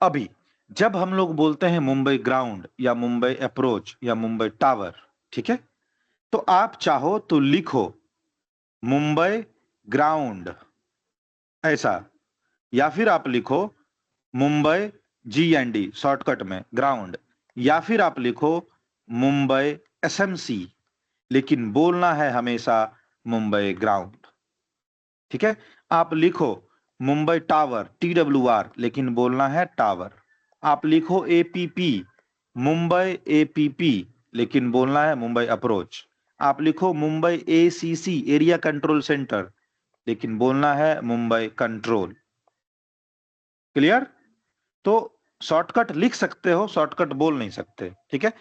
अभी जब हम लोग बोलते हैं मुंबई ग्राउंड या मुंबई अप्रोच या मुंबई टावर, ठीक है, तो आप चाहो तो लिखो मुंबई ग्राउंड ऐसा, या फिर आप लिखो मुंबई GND शॉर्टकट में ग्राउंड, या फिर आप लिखो मुंबई SMC, लेकिन बोलना है हमेशा मुंबई ग्राउंड, ठीक है। आप लिखो मुंबई टावर TWR, लेकिन बोलना है टावर। आप लिखो APP मुंबई APP, लेकिन बोलना है मुंबई अप्रोच। आप लिखो Mumbai ACC area control centre, लेकिन बोलना है मुंबई कंट्रोल। क्लियर? तो शॉर्टकट लिख सकते हो, शॉर्टकट बोल नहीं सकते, ठीक है,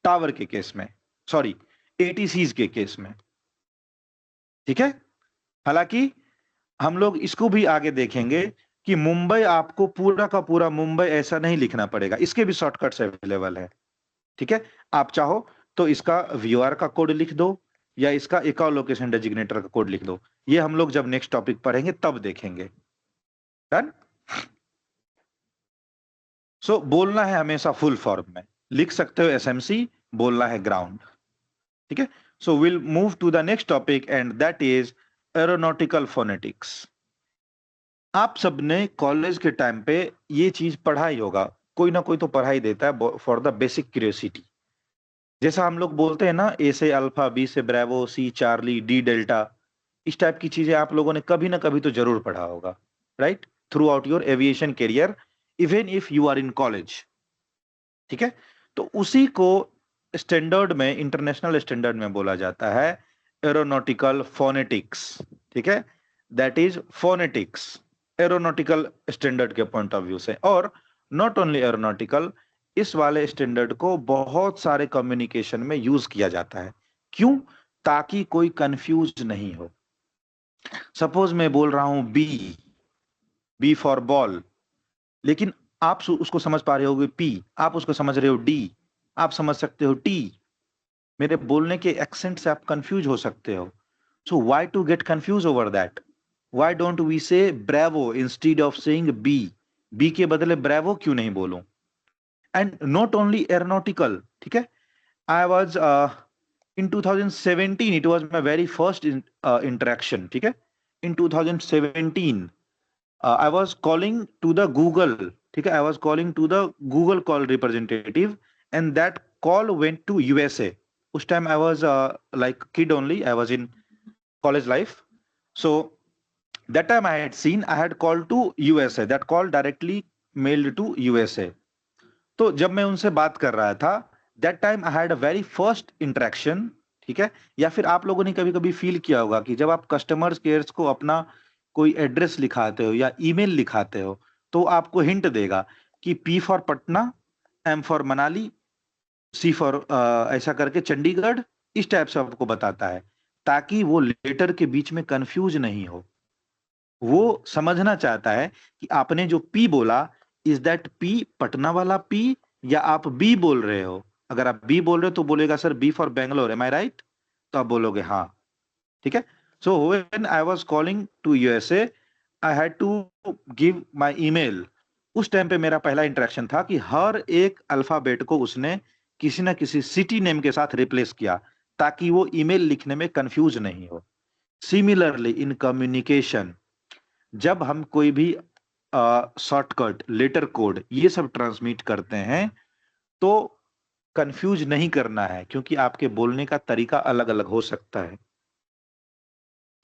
टावर के केस में, सॉरी ATCs के केस में, ठीक है। हालांकि हम लोग इसको भी आगे देखेंगे कि मुंबई आपको पूरा का पूरा मुंबई ऐसा नहीं लिखना पड़ेगा, इसके भी शॉर्टकट्स अवेलेबल है, ठीक है। आप चाहो तो इसका VOR का कोड लिख दो या इसका इको लोकेशन डेजिग्नेटर का कोड लिख दो, ये हम लोग जब नेक्स्ट टॉपिक पढ़ेंगे तब देखेंगे। डन? सो बोलना है हमेशा फुल फॉर्म में, लिख सकते हो SMC, बोलना है ग्राउंड, ठीक है। So will move to the next topic and that is aeronautical phonetics. आप सबने कॉलेज के टाइम पे ये चीज पढ़ा ही होगा, कोई ना कोई तो पढ़ा ही देता है फॉर द बेसिक क्यूरियोसिटी। जैसा हम लोग बोलते हैं ना, A से अल्फा, B से bravo, C charlie, D delta, इस टाइप की चीजें आप लोगों ने कभी ना कभी तो जरूर पढ़ा होगा, right, throughout your aviation career, even if you are in college, ठीक है। तो उसी को स्टैंडर्ड में, इंटरनेशनल स्टैंडर्ड में बोला जाता है एरोनॉटिकल फोनेटिक्स, ठीक है। That is phonetics aeronautical standard के पॉइंट ऑफ व्यू से, और नॉट ओनली एरोनॉटिकल, इस वाले स्टैंडर्ड को बहुत सारे कम्युनिकेशन में यूज किया जाता है। क्यों? ताकि कोई कंफ्यूज नहीं हो। सपोज मैं बोल रहा हूं बी फॉर बॉल, लेकिन आप उसको समझ पा रहे होगे P, आप उसको समझ रहे हो D, आप समझ सकते हो T, मेरे बोलने के एक्सेंट से आप कंफ्यूज हो सकते हो। So why to get confuse over that? Why don't we say Bravo instead of saying B के बदले ब्रेवो क्यों नहीं बोलूं? एंड नॉट ओनली एरोनॉटिकल, ठीक है। I was in 2017, it was my very first interaction, ठीक है, in 2017 I was calling to the Google, ठीक है, I was calling to the Google call representative and that call went to USA. उस time I was like kid only, I was in college life. So that time I had seen, I had called to USA, that call directly mailed to USA. तो जब मैं उनसे बात कर रहा था, that time I had a very first interaction, ठीक है। या फिर आप लोगों ने कभी कभी फील किया होगा कि जब आप कस्टमर केयर को अपना कोई एड्रेस लिखाते हो या ईमेल लिखाते हो तो आपको हिंट देगा कि P for Patna, M for Manali, C for ऐसा करके चंडीगढ़, इस टाइप से आपको बताता है ताकि वो लेटर के बीच में कंफ्यूज नहीं हो। वो समझना चाहता है कि आपने जो पी बोला, इज दैट पी पटना वाला पी या आप बी बोल रहे हो। अगर आप बी बोल रहे हो तो बोलेगा sir B for Bangalore, am I right? तो आप बोलोगे हाँ, ठीक है। So when I was calling to USA I had to give my email. उस टाइम पे मेरा पहला इंटरेक्शन था कि हर एक अल्फाबेट को उसने किसी ना किसी सिटी नेम के साथ रिप्लेस किया ताकि वो ईमेल लिखने में कंफ्यूज नहीं हो। सिमिलरली इन कम्युनिकेशन, जब हम कोई भी शॉर्टकट, लेटर कोड, ये सब ट्रांसमिट करते हैं तो कंफ्यूज नहीं करना है क्योंकि आपके बोलने का तरीका अलग अलग हो सकता है।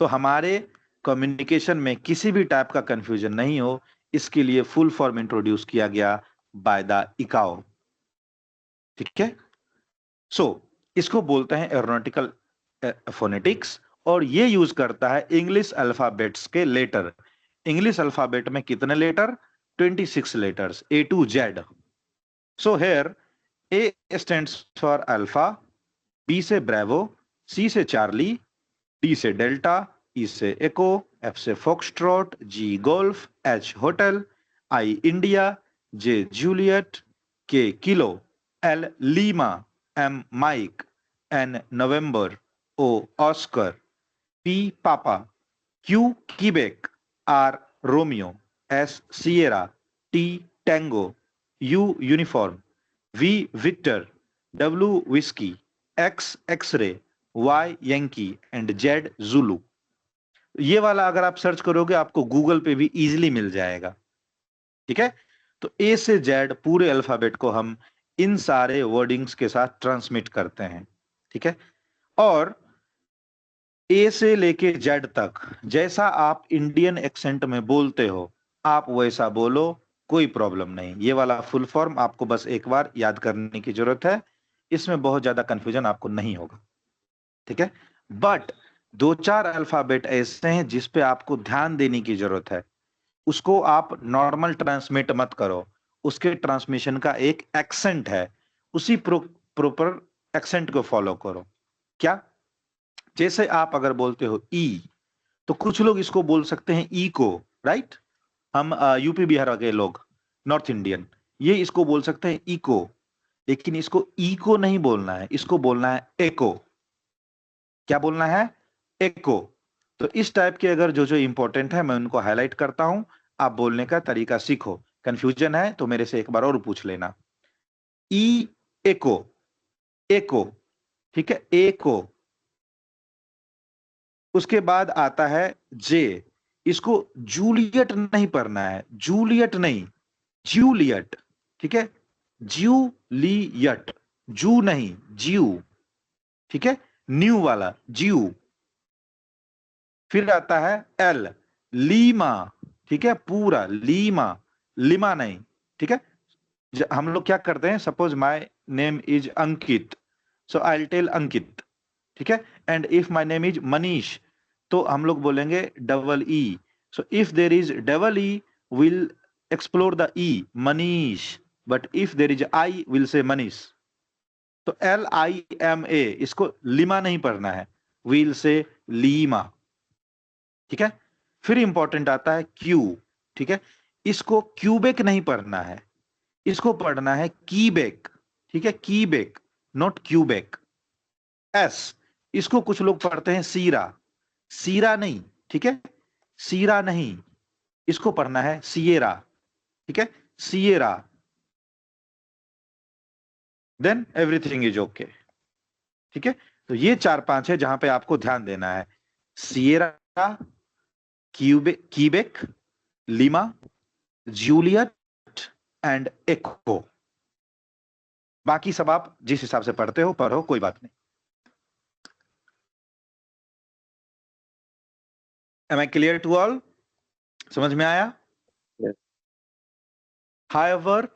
तो हमारे कम्युनिकेशन में किसी भी टाइप का कंफ्यूजन नहीं हो, इसके लिए फुल फॉर्म इंट्रोड्यूस किया गया बाय द इकाओ, ठीक है। सो इसको बोलते हैं एरोनॉटिकल फोनेटिक्स और ये यूज करता है इंग्लिश अल्फाबेट्स के लेटर। इंग्लिश अल्फाबेट में कितने letter? 26 letters, A to Z. So here A stands for alpha, B से ब्रेवो, C से चार्ली, D से डेल्टा, E से एको, F से foxtrot, G golf, H hotel, I India, J Juliet, K kilo, L Lima, M mic, N November, O Oscar, P पापा, Q Quebec, R Romeo, S Sierra, T tango, U uniform, V Victor, W whiskey, X x ray, Y Yankee and Z Zulu. ये वाला अगर आप search करोगे आपको Google पे भी easily मिल जाएगा, ठीक है। तो A से Z पूरे अल्फाबेट को हम इन सारे वर्डिंग्स के साथ ट्रांसमिट करते हैं, ठीक है। और ए से लेके जेड तक जैसा आप इंडियन एक्सेंट में बोलते हो आप वैसा बोलो, कोई प्रॉब्लम नहीं। ये वाला फुल फॉर्म आपको बस एक बार याद करने की जरूरत है, इसमें बहुत ज्यादा कंफ्यूजन आपको नहीं होगा, ठीक है। बट दो चार अल्फाबेट ऐसे हैं जिस पे आपको ध्यान देने की जरूरत है, उसको आप नॉर्मल ट्रांसमिट मत करो, उसके ट्रांसमिशन का एक एक्सेंट है, उसी प्रॉपर एक्सेंट को फॉलो करो। क्या? जैसे आप अगर बोलते हो ई, तो कुछ लोग इसको बोल सकते हैं ई को, राइट। हम यूपी बिहार के लोग, नॉर्थ इंडियन, ये इसको बोल सकते हैं इको, लेकिन इसको ई को नहीं बोलना है, इसको बोलना है एको। क्या बोलना है? एको। तो इस टाइप के अगर जो जो इंपॉर्टेंट है मैं उनको हाईलाइट करता हूं, आप बोलने का तरीका सीखो। कंफ्यूजन है तो मेरे से एक बार और पूछ लेना। ई एको, एको, ठीक है, एको। उसके बाद आता है जे, इसको जूलियट नहीं पढ़ना है, जूलियट नहीं, जूलियट, ठीक है, जूलियट, जू नहीं, ज्यू, ठीक है, न्यू वाला ज्यू। फिर आता है एल, लीमा, ठीक है, पूरा लीमा, लिमा नहीं, ठीक है। हम लोग क्या करते हैं, suppose my name is Ankit, so I will tell Ankit, ठीक है। And if my name is Manish, तो हम लोग बोलेंगे double E. So if there is double E will explore the E, Manish, but if there is I will say Manish. तो LIMA, इसको lima नहीं पढ़ना है, विल से लीमा, ठीक है। फिर इंपॉर्टेंट आता है क्यू, ठीक है, इसको क्यूबेक नहीं पढ़ना है, इसको पढ़ना है कीबेक, ठीक है, कीबेक, नॉट क्यूबेक। एस, इसको कुछ लोग पढ़ते हैं सीरा, सीरा नहीं, ठीक है, सीरा नहीं, इसको पढ़ना है सिएरा, ठीक है, Sierra. Then everything is okay, ठीक है। तो ये 4-5 है जहां पे आपको ध्यान देना है। सिएरा, कीबेक, लीमा, जूलियट एंड एको। बाकी सब आप जिस हिसाब से पढ़ते हो पढ़ो, कोई बात नहीं। Am I clear to all? समझ में आया? Yes. However,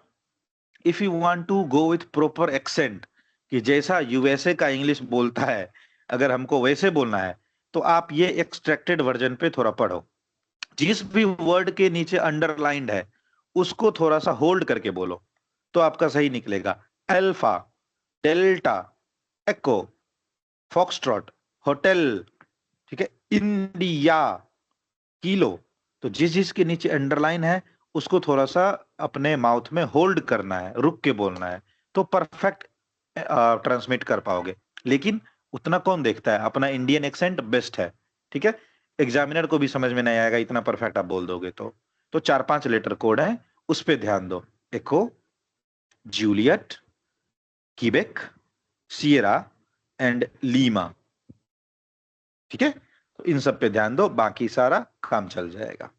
if you want to go with proper accent, कि जैसा यूएसए का इंग्लिश बोलता है अगर हमको वैसे बोलना है, तो आप ये एक्सट्रैक्टेड वर्जन पे थोड़ा पढ़ो। जिस भी वर्ड के नीचे अंडरलाइंड है उसको थोड़ा सा होल्ड करके बोलो तो आपका सही निकलेगा। अल्फा, डेल्टा, एको, फॉक्सट्रॉट, होटल, ठीक है, इंडिया, किलो। तो जिस जिस के नीचे अंडरलाइन है उसको थोड़ा सा अपने माउथ में होल्ड करना है, रुक के बोलना है, तो परफेक्ट ट्रांसमिट कर पाओगे। लेकिन उतना कौन देखता है, अपना इंडियन एक्सेंट बेस्ट है, ठीक है। एग्जामिनर को भी समझ में नहीं आएगा इतना परफेक्ट आप बोल दोगे तो 4-5 लेटर कोड है, उस पे ध्यान दो। एको, जूलियट, कीबेक, सियरा एंड लीमा, ठीक है। तो इन सब पे ध्यान दो, बाकी सारा काम चल जाएगा।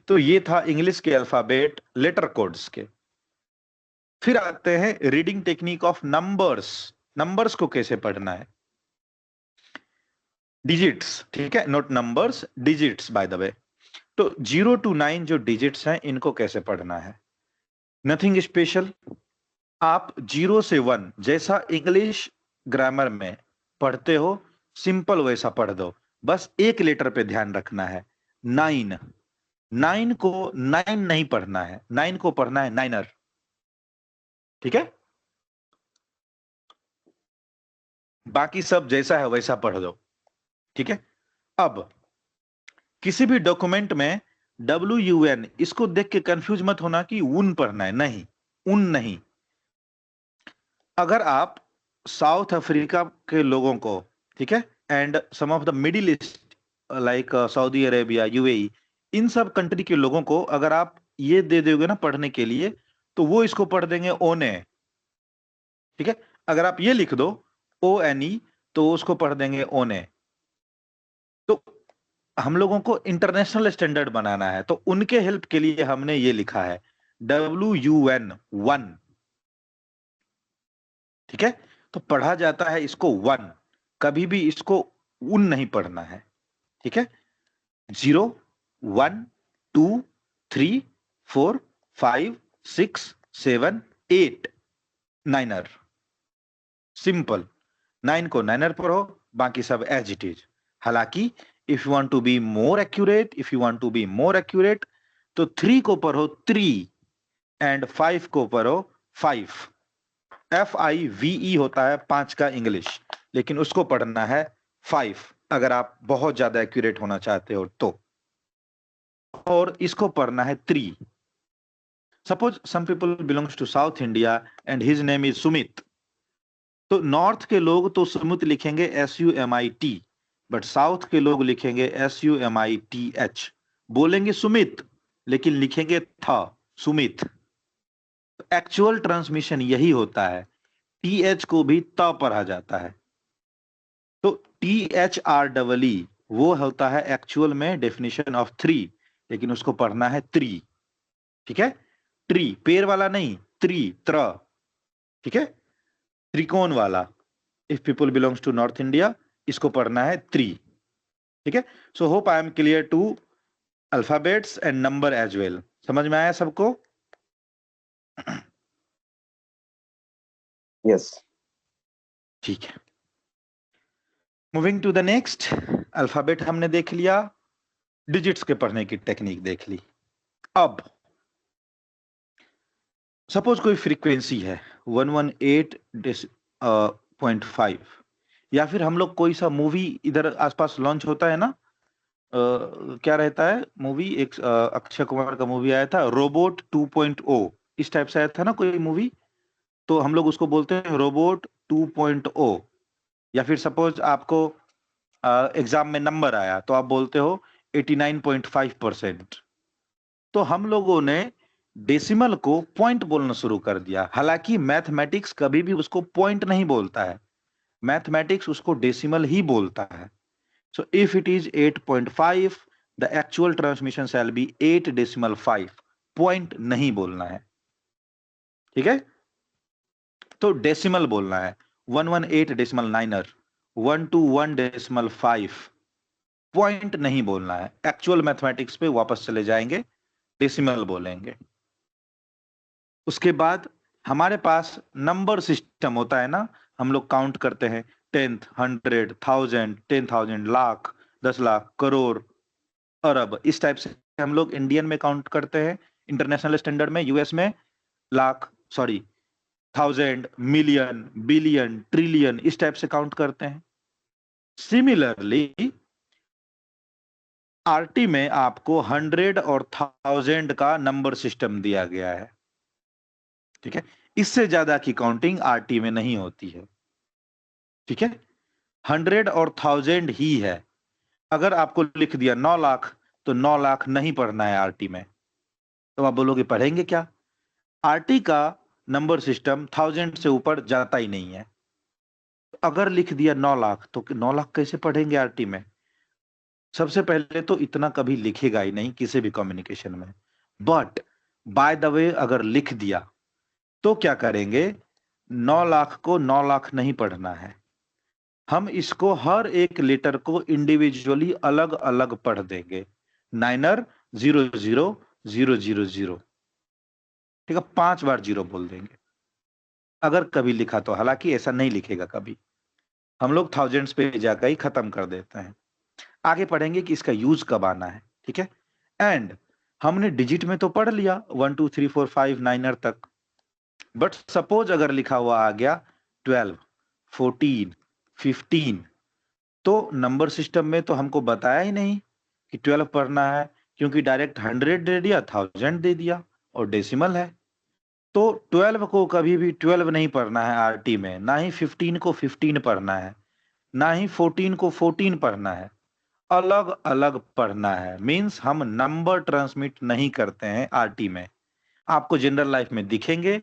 तो ये था इंग्लिश के अल्फाबेट लेटर कोड्स के। फिर आते हैं reading technique of numbers. Numbers को कैसे पढ़ना है, डिजिट्स, ठीक है, not numbers, digits by the way. तो 0 to 9 जो डिजिट्स हैं इनको कैसे पढ़ना है, नथिंग स्पेशल। आप 0 से 1 जैसा इंग्लिश ग्रामर में पढ़ते हो सिंपल वैसा पढ़ दो, बस एक लेटर पे ध्यान रखना है, 9। 9 को 9 नहीं पढ़ना है, 9 को पढ़ना है नाइनर, ठीक है। बाकी सब जैसा है वैसा पढ़ दो, ठीक है। अब किसी भी डॉक्यूमेंट में WUN इसको देख के कंफ्यूज मत होना कि उन पढ़ना है, नहीं, उन नहीं। अगर आप साउथ अफ्रीका के लोगों को, ठीक है, and some of the Middle East like Saudi Arabia, UAE, इन सब कंट्री के लोगों को अगर आप ये दे दोगे ना पढ़ने के लिए, तो वो इसको पढ़ देंगे ओने, ठीक है। अगर आप ये लिख दो ONE तो उसको पढ़ देंगे ओने। तो हम लोगों को इंटरनेशनल स्टैंडर्ड बनाना है, तो उनके हेल्प के लिए हमने ये लिखा है WUN, वन, ठीक है। तो पढ़ा जाता है इसको वन, कभी भी इसको उन नहीं पढ़ना है, ठीक है। 0, 1, 2, 3, 4, 5, 6, 7, 8, नाइनर, सिंपल। 9 को नाइनर पढ़ो, बाकी सब एज इट इज। हालांकि if you want to be more accurate, तो 3 को पढ़ो 3 एंड 5 को पढ़ो 5। FIVE होता है 5 का इंग्लिश, लेकिन उसको पढ़ना है 5 अगर आप बहुत ज्यादा एक्यूरेट होना चाहते हो तो। और इसको पढ़ना है 3। Suppose some people belongs to South India and his name is Sumit, तो नॉर्थ के लोग तो सुमित लिखेंगे SUMIT, बट साउथ के लोग लिखेंगे SUMITH, बोलेंगे सुमित लेकिन लिखेंगे था सुमित। एक्चुअल ट्रांसमिशन यही होता है, TH को भी त पढ़ा जाता है, तो THREE वो होता है एक्चुअल में डेफिनेशन ऑफ 3, लेकिन उसको पढ़ना है 3, ठीक है। ट्री, पेड़ वाला नहीं, त्र, ठीक है, त्रिकोण वाला। If people belongs to North India इसको पढ़ना है 3, ठीक है। So hope I am clear to alphabets and number as well. समझ में आया सबको? यस। ठीक है, moving to the next. Alphabet हमने देख लिया, डिजिट्स के पढ़ने की टेक्निक देख ली। अब सपोज कोई फ्रीक्वेंसी है 118.5, या फिर हम लोग कोई सा मूवी इधर आसपास लॉन्च होता है ना, क्या रहता है मूवी, एक अक्षय कुमार का मूवी आया था रोबोट 2.0, इस टाइप से आया था ना कोई मूवी, तो हम लोग उसको बोलते हैं रोबोट 2.0। या फिर सपोज आपको एग्जाम में नंबर आया तो आप बोलते हो 89.5%। तो हम लोगों ने डेसिमल को पॉइंट बोलना शुरू कर दिया, हालांकि मैथमेटिक्स कभी भी उसको पॉइंट नहीं बोलता है, मैथमेटिक्स उसको डेसिमल ही बोलता है। So if it is 8.5, the actual transmission shall be 8.5. Point नहीं बोलना है, ठीक है? तो डेसिमल बोलना है, 118.9 121.5. पॉइंट नहीं बोलना है। एक्चुअल मैथमेटिक्स पे वापस चले जाएंगे, डेसिमल बोलेंगे। उसके बाद हमारे पास नंबर सिस्टम होता है ना, हम लोग काउंट करते हैं 10th, 100, 1000, 10,000, लाख, 10 लाख, करोड़, अरब, इस टाइप से हम लोग इंडियन में काउंट करते हैं। इंटरनेशनल स्टैंडर्ड में, यूएस में lakh, sorry, 1000, million, billion, trillion, इस टाइप से काउंट करते हैं। सिमिलरली आरटी में आपको 100 और 1000 का नंबर सिस्टम दिया गया है, ठीक है? इससे ज्यादा की काउंटिंग आरटी में नहीं होती है, ठीक है? 100 और 1000 ही है। अगर आपको लिख दिया 9 लाख, तो 9 लाख नहीं पढ़ना है आरटी में। तो आप बोलोगे पढ़ेंगे क्या? आरटी का नंबर सिस्टम 1000 से ऊपर जाता ही नहीं है। अगर लिख दिया 9 लाख, तो 9 लाख कैसे पढ़ेंगे आरटी में? सबसे पहले तो इतना कभी लिखेगा ही नहीं किसी भी कम्युनिकेशन में। बट बाय द वे अगर लिख दिया तो क्या करेंगे? 9 लाख को 9 लाख नहीं पढ़ना है, हम इसको हर एक लेटर को इंडिविजुअली अलग अलग पढ़ देंगे। 9er 00000, ठीक है? 5 बार 0 बोल देंगे अगर कभी लिखा तो। हालांकि ऐसा नहीं लिखेगा कभी, हम लोग थाउजेंड्स पे जाकर ही खत्म कर देते हैं। आगे पढ़ेंगे कि इसका यूज कब आना है, ठीक है? एंड हमने डिजिट में तो पढ़ लिया 1 2 3 4 5 9er तक, बट सपोज अगर लिखा हुआ आ गया 12, 14, 15, तो नंबर सिस्टम में तो हमको बताया ही नहीं कि 12 पढ़ना है, क्योंकि डायरेक्ट 100 दे दिया, 1000 दे दिया, और डेसिमल है। तो 12 को कभी भी 12 नहीं पढ़ना है आरटी में, ना ही 15 को 15 पढ़ना है, ना ही 14 को 14 पढ़ना है, अलग अलग पढ़ना है। मींस हम नंबर ट्रांसमिट नहीं करते हैं आरटी में। आपको जनरल लाइफ में दिखेंगे,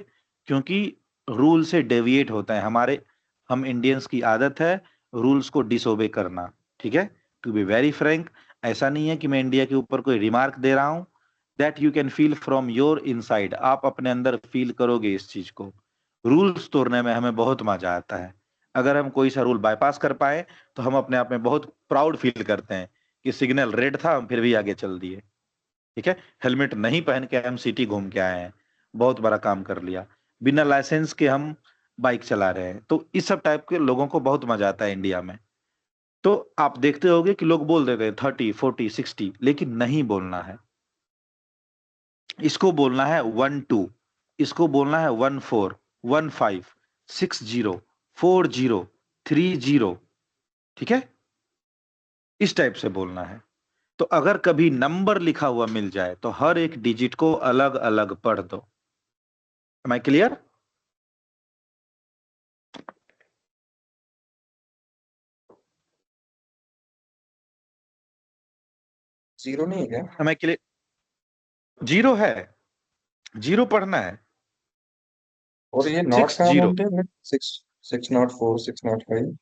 क्योंकि रूल से डेविएट होता है हमारे, हम इंडियंस की आदत है रूल्स को डिसोबे करना, ठीक है? टू बी वेरी फ्रैंक, ऐसा नहीं है कि मैं इंडिया के ऊपर कोई रिमार्क दे रहा हूं, that you can feel from your inside. आप अपने अंदर फील करोगे इस चीज को। रूल्स तोड़ने में हमें बहुत मजा आता है। अगर हम कोई सा रूल बाईपास कर पाए तो हम अपने आप में बहुत प्राउड फील करते हैं कि सिग्नल रेड था, हम फिर भी आगे चल दिए, ठीक है? हेलमेट नहीं पहन के हम सिटी घूम के आए हैं, बहुत बड़ा काम कर लिया। बिना लाइसेंस के हम बाइक चला रहे हैं। तो इस सब टाइप के लोगों को बहुत मजा आता है इंडिया में। तो आप देखते होगे कि लोग बोल देते हैं 30, 40, 60, लेकिन नहीं बोलना है। इसको बोलना है 12, इसको बोलना है 14, 15, 60, 40, 30, ठीक है? इस टाइप से बोलना है। तो अगर कभी नंबर लिखा हुआ मिल जाए तो हर एक डिजिट को अलग अलग पढ़ दो। M I clear? जीरो नहीं है क्या? M I clear? 0 है, 0 पढ़ना है। और ये नॉट 6 कहाँ 0, बोलते हैं? 6 6 0 4 6 0 5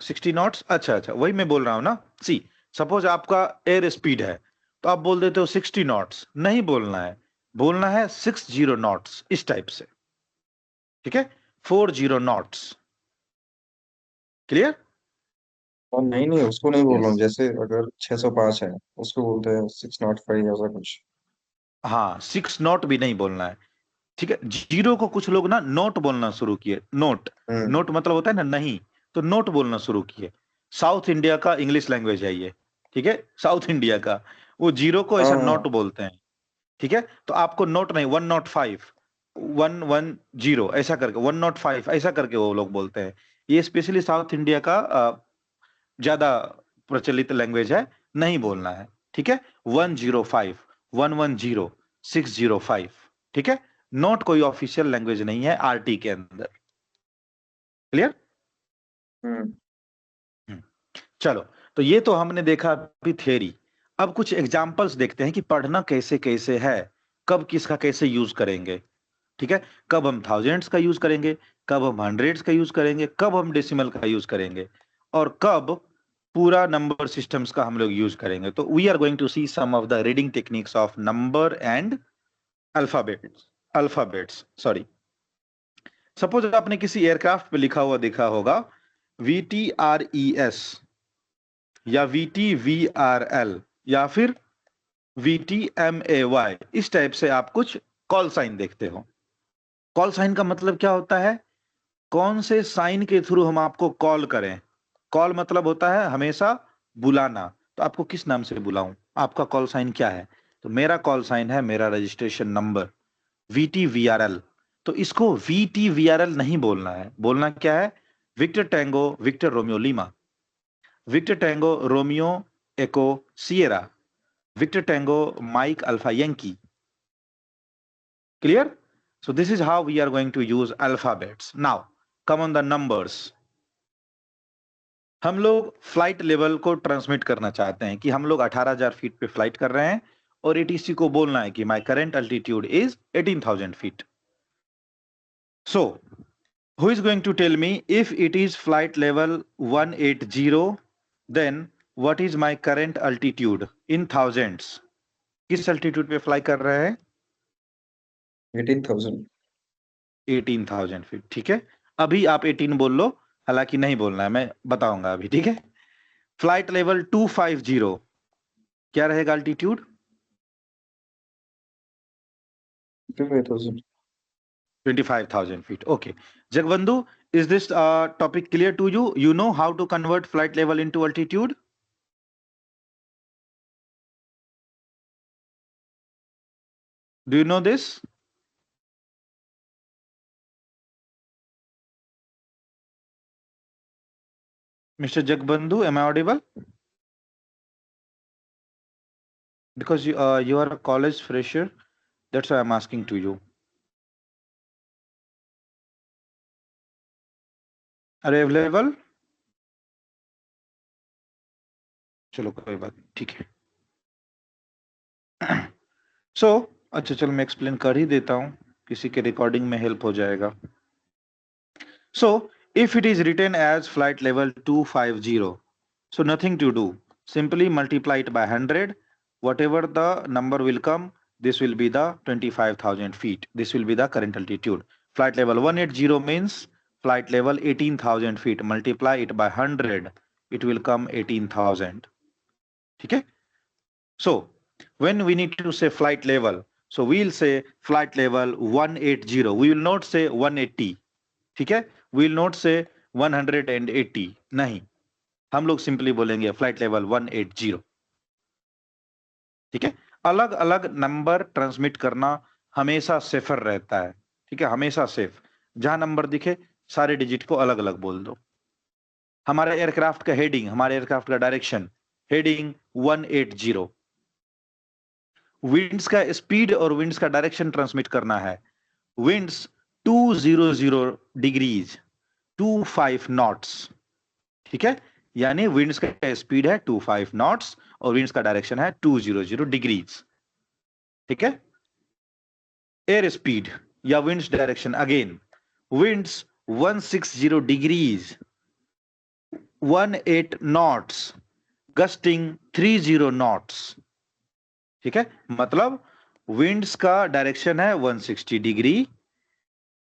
60 नॉट्स। अच्छा अच्छा, वही मैं बोल रहा हूं ना। सी, सपोज आपका एयर स्पीड है, तो आप बोल देते हो 60 नॉट्स। नहीं बोलना है, बोलना है 60 नॉट्स, इस टाइप से, ठीक है? 40 नॉट्स। क्लियर? और नहीं नहीं, उसको नहीं बोल रहा हूँ। यस। जैसे अगर 605 है, उसको बोलते हैं 605 ऐसा कुछ। हाँ, 6 नॉट भी नहीं बोलना है, ठीक है? 0 को कुछ लोग ना नोट बोलना शुरू किए। नोट, नोट मतलब होता है ना नहीं, तो नोट बोलना शुरू किए। साउथ इंडिया का इंग्लिश लैंग्वेज है ये, ठीक है? साउथ इंडिया का, वो 0 को ऐसा नोट हाँ बोलते हैं, ठीक है? तो आपको नोट नहीं, 105, 110 ऐसा करके, 105 ऐसा करके वो लोग बोलते हैं। ये स्पेशली साउथ इंडिया का ज्यादा प्रचलित लैंग्वेज है, नहीं बोलना है, ठीक है? 105, 110, 605, ठीक है? नोट कोई ऑफिशियल लैंग्वेज नहीं है आरटी के अंदर। क्लियर? चलो, तो ये तो हमने देखा अभी थ्योरी। अब कुछ एग्जांपल्स देखते हैं कि पढ़ना कैसे कैसे है, कब किसका कैसे यूज करेंगे। ठीक है, कब हम थाउजेंड्स का यूज करेंगे, कब हम हंड्रेड्स का यूज करेंगे, कब हम डेसिमल का यूज करेंगे, और कब पूरा नंबर सिस्टम्स का हम लोग यूज करेंगे। तो we are going to see some of the reading techniques of number and alphabets sorry. Suppose आपने किसी एयरक्राफ्ट पे लिखा हुआ देखा होगा VTRES या VTVRL या फिर VTMAY, इस टाइप से आप कुछ कॉल साइन देखते हो। कॉल साइन का मतलब क्या होता है, कौन से साइन के थ्रू हम आपको कॉल करें। कॉल मतलब होता है हमेशा बुलाना। तो आपको किस नाम से बुलाऊं, आपका कॉल साइन क्या है? तो मेरा कॉल साइन है मेरा रजिस्ट्रेशन नंबर VTVRL। तो इसको VTVRL नहीं बोलना है, बोलना क्या है, Victor tango Victor Romeo Lima, Victor tango Romeo echo Sierra, Victor tango mike alpha Yankee. Clear? So this is how we are going to use alphabets. Now come on the numbers. हम लोग flight level को transmit करना चाहते हैं कि हम लोग 18,000 feet पे फ्लाइट कर रहे हैं और ATC को बोलना है कि my current altitude is 18,000 feet. So who is going to tell me if it is flight level 180, then what is my current altitude in thousands? किस अल्टीट्यूड पे फ्लाई कर रहे हैं? 18,000। 18,000 फीट। ठीक है, अभी आप 18 बोल लो, हालांकि नहीं बोलना है, मैं बताऊंगा अभी। ठीक है, फ्लाइट लेवल 250 क्या रहेगा altitude? 25,000। 25,000 feet. Okay Jagbandhu, is this topic clear to you? You know how to convert flight level into altitude? Do you know this? Mr. Jagbandhu, am I audible? Because you are a college fresher, that's why I'm asking to you. Are you available? चलो कोई बात नहीं, ठीक है। अच्छा चलो मैं explain कर ही देता हूं, किसी के रिकॉर्डिंग में हेल्प हो जाएगा। If it is written as flight level 250, so nothing to do, simply multiply it by 100, whatever the number will come, this will be the 25,000 feet, this will be the current altitude. Flight level 180 means flight level 18,000 feet, multiply it by 100, it will come 18,000. ठीक है, so when we need to say flight level, so we'll say flight level 180, we will not say 180, ठीक है, we will not say 180, नहीं, हम लोग simply बोलेंगे flight level 180। ठीक है, अलग अलग नंबर ट्रांसमिट करना हमेशा सेफर रहता है। ठीक है, हमेशा सेफ, जहां नंबर दिखे सारे डिजिट को अलग अलग बोल दो। हमारे एयरक्राफ्ट का हेडिंग, हमारे एयरक्राफ्ट का डायरेक्शन, हेडिंग 180। विंड्स का स्पीड और विंड्स का डायरेक्शन ट्रांसमिट करना है, विंड्स 200 डिग्रीज 25 नॉट्स। ठीक है, यानी विंड्स का स्पीड है 25 नॉट्स और विंड्स का डायरेक्शन है 200 डिग्रीज। ठीक है, एयर स्पीड या winds direction, again winds 160 degrees 18 knots, gusting 30 knots. ठीक है, मतलब विंड्स का डायरेक्शन है 160 डिग्री,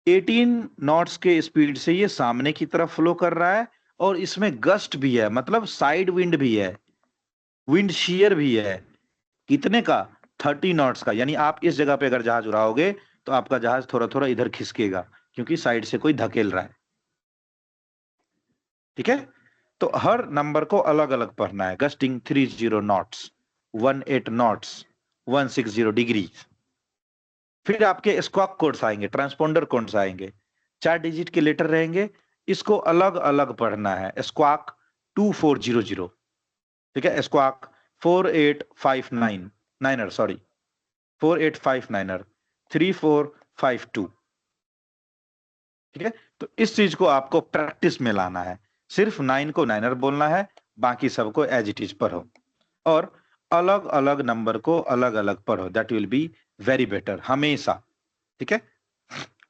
18 नॉट्स के स्पीड से ये सामने की तरफ फ्लो कर रहा है और इसमें गस्ट भी है, मतलब साइड विंड भी है, विंड शेयर भी है। कितने का? 30 नॉट्स का। यानी आप इस जगह पे अगर जहाज उड़ाओगे तो आपका जहाज थोड़ा थोड़ा इधर खिसकेगा क्योंकि साइड से कोई धकेल रहा है। ठीक है, तो हर नंबर को अलग अलग पढ़ना है। Gusting 30 knots, 18 knots, 160 degree. फिर आपके स्क्वाक कोड्स आएंगे, ट्रांसपोंडर कोड्स आएंगे, 4 डिजिट के लेटर रहेंगे, इसको अलग अलग पढ़ना है। स्क्वाक 2400, ठीक है, स्क्वाक 4859 सॉरी 4859 3452। ठीक है, तो इस चीज को आपको प्रैक्टिस में लाना है। सिर्फ 9 को 9 बोलना है, बाकी सबको एज इट इज पढ़ो और अलग अलग नंबर को अलग अलग पढ़ो, that will be very better हमेशा। ठीक है।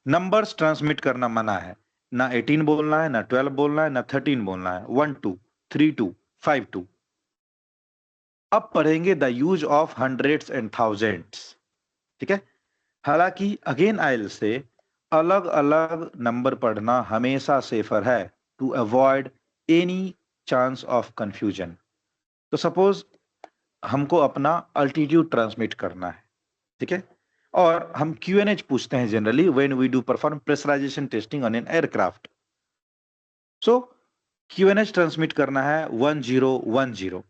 नंबर्स ट्रांसमिट करना मना है, ना 18 बोलना है, ना 12 बोलना है, ना 13 बोलना है, 1 2 3 2 5 2। अब पढ़ेंगे the use of hundreds and thousands, ठीक है। हालांकि अगेन आइल से अलग अलग नंबर पढ़ना हमेशा सेफर है to avoid any chance of confusion. तो सपोज हमको अपना अल्टीट्यूड ट्रांसमिट करना है, ठीक है, और हम QNH पूछते हैं generally when we do perform pressurisation testing on an aircraft. So QNH transmit करना है 1010,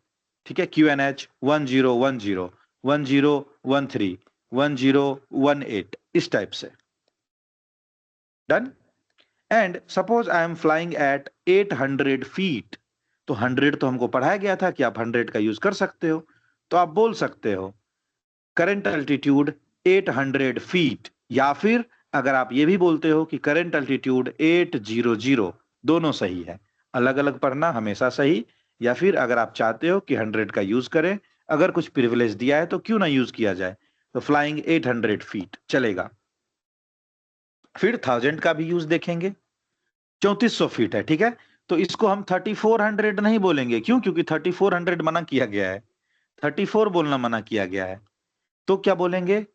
ठीक है, QNH 1010 1013 1018 इस टाइप से। Done. And suppose I am flying eight 800 feet, तो 100 तो हमको पढ़ाया गया था कि आप 100 का यूज कर सकते हो, तो आप बोल सकते हो करंट अल्टीट्यूड 800 फीट, या फिर अगर आप ये भी बोलते हो कि करंट अल्टीट्यूड 800, दोनों सही है, अलग अलग पढ़ना हमेशा सही। या फिर अगर आप चाहते हो कि 100 का यूज करें, अगर कुछ प्रिविलेज दिया है तो क्यों ना यूज किया जाए, तो फ्लाइंग 800 फीट चलेगा। फिर 1000 का भी यूज देखेंगे, 3400 फीट है, ठीक है, तो इसको हम 3400 नहीं बोलेंगे, क्यों? क्योंकि 3400 मना किया गया है, 34 बोलना मना किया गया है। तो क्या बोलेंगे?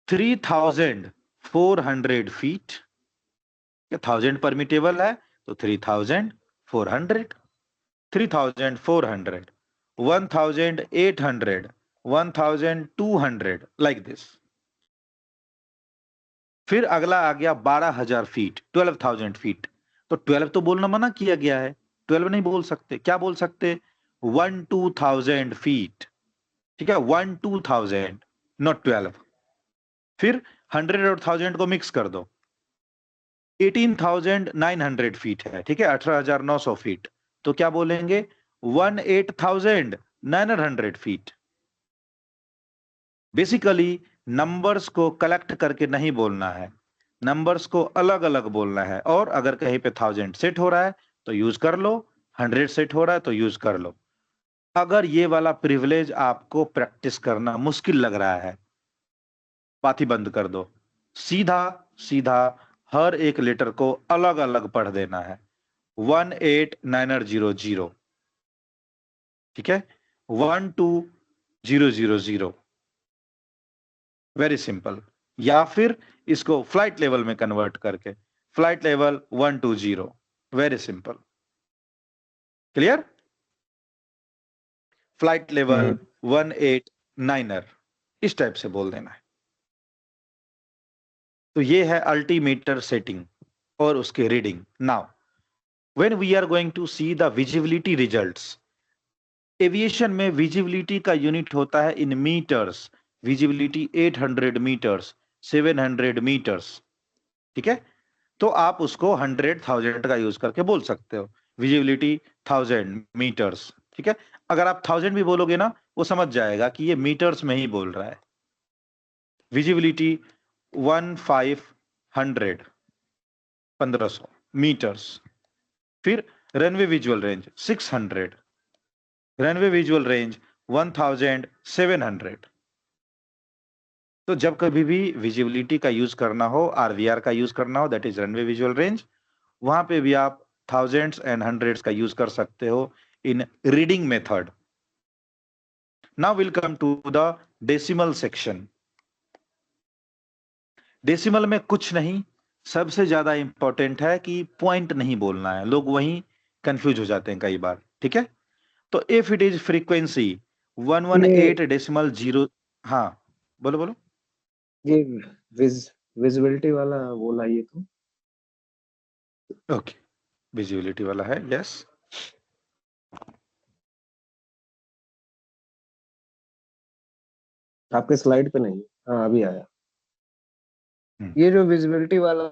3400 फीट। 1000 परमिटेबल है तो 3400, 3400, 1800, 1200, लाइक दिस। फिर अगला आ गया 12000 फीट, 12000 फीट। तो 12 तो बोलना मना किया गया है, 12 नहीं बोल सकते। क्या बोल सकते? 12000 फीट, ठीक है, 12000, नॉट 12। फिर 100 और 1000 को मिक्स कर दो, 18900 फीट है, ठीक है, 18900 फीट। तो क्या बोलेंगे? 18900 फीट। बेसिकली नंबर्स को कलेक्ट करके नहीं बोलना है, नंबर्स को अलग अलग बोलना है। और अगर कहीं पे 1000 सेट हो रहा है तो यूज कर लो, 100 सेट हो रहा है तो यूज कर लो। अगर ये वाला प्रिविलेज आपको प्रैक्टिस करना मुश्किल लग रहा है, बात ही बंद कर दो, सीधा सीधा हर एक लेटर को अलग अलग पढ़ देना है। 18900, ठीक है, 12000, वेरी सिंपल। या फिर इसको फ्लाइट लेवल में कन्वर्ट करके flight level 120, very simple. Clear? Flight level 189, इस टाइप से बोल देना है। तो ये है अल्टीमीटर सेटिंग और उसके reading. Now when we are going to see the visibility results, aviation में विजिबिलिटी का यूनिट होता है in metres. Visibility 800 metres, 700 metres, ठीक है, तो आप उसको 100,000 का यूज करके बोल सकते हो, विजिबिलिटी 1000 मीटर्स, ठीक है। अगर आप 1000 भी बोलोगे ना, वो समझ जाएगा कि ये मीटर्स में ही बोल रहा है। Visibility 1500, 1500 metres. फिर runway visual range 600, runway visual range 1700। तो जब कभी भी विजिबिलिटी का यूज करना हो, RVR का यूज करना हो, that is runway visual range, वहां पे भी आप थाउजेंड्स एंड हंड्रेड्स का यूज कर सकते हो in reading method. Now will come to the decimal section. Decimal में कुछ नहीं, सबसे ज्यादा इंपॉर्टेंट है कि पॉइंट नहीं बोलना है, लोग वहीं कंफ्यूज हो जाते हैं कई बार, ठीक है। तो इफ इट इज फ्रीक्वेंसी 118.0, हाँ बोलो बोलो। ये विजिबिलिटी वाला बोला ये तो। ओके, विजिबिलिटी वाला है, यस। आपके स्लाइड पे नहीं। हाँ अभी आया। ये जो विजिबिलिटी वाला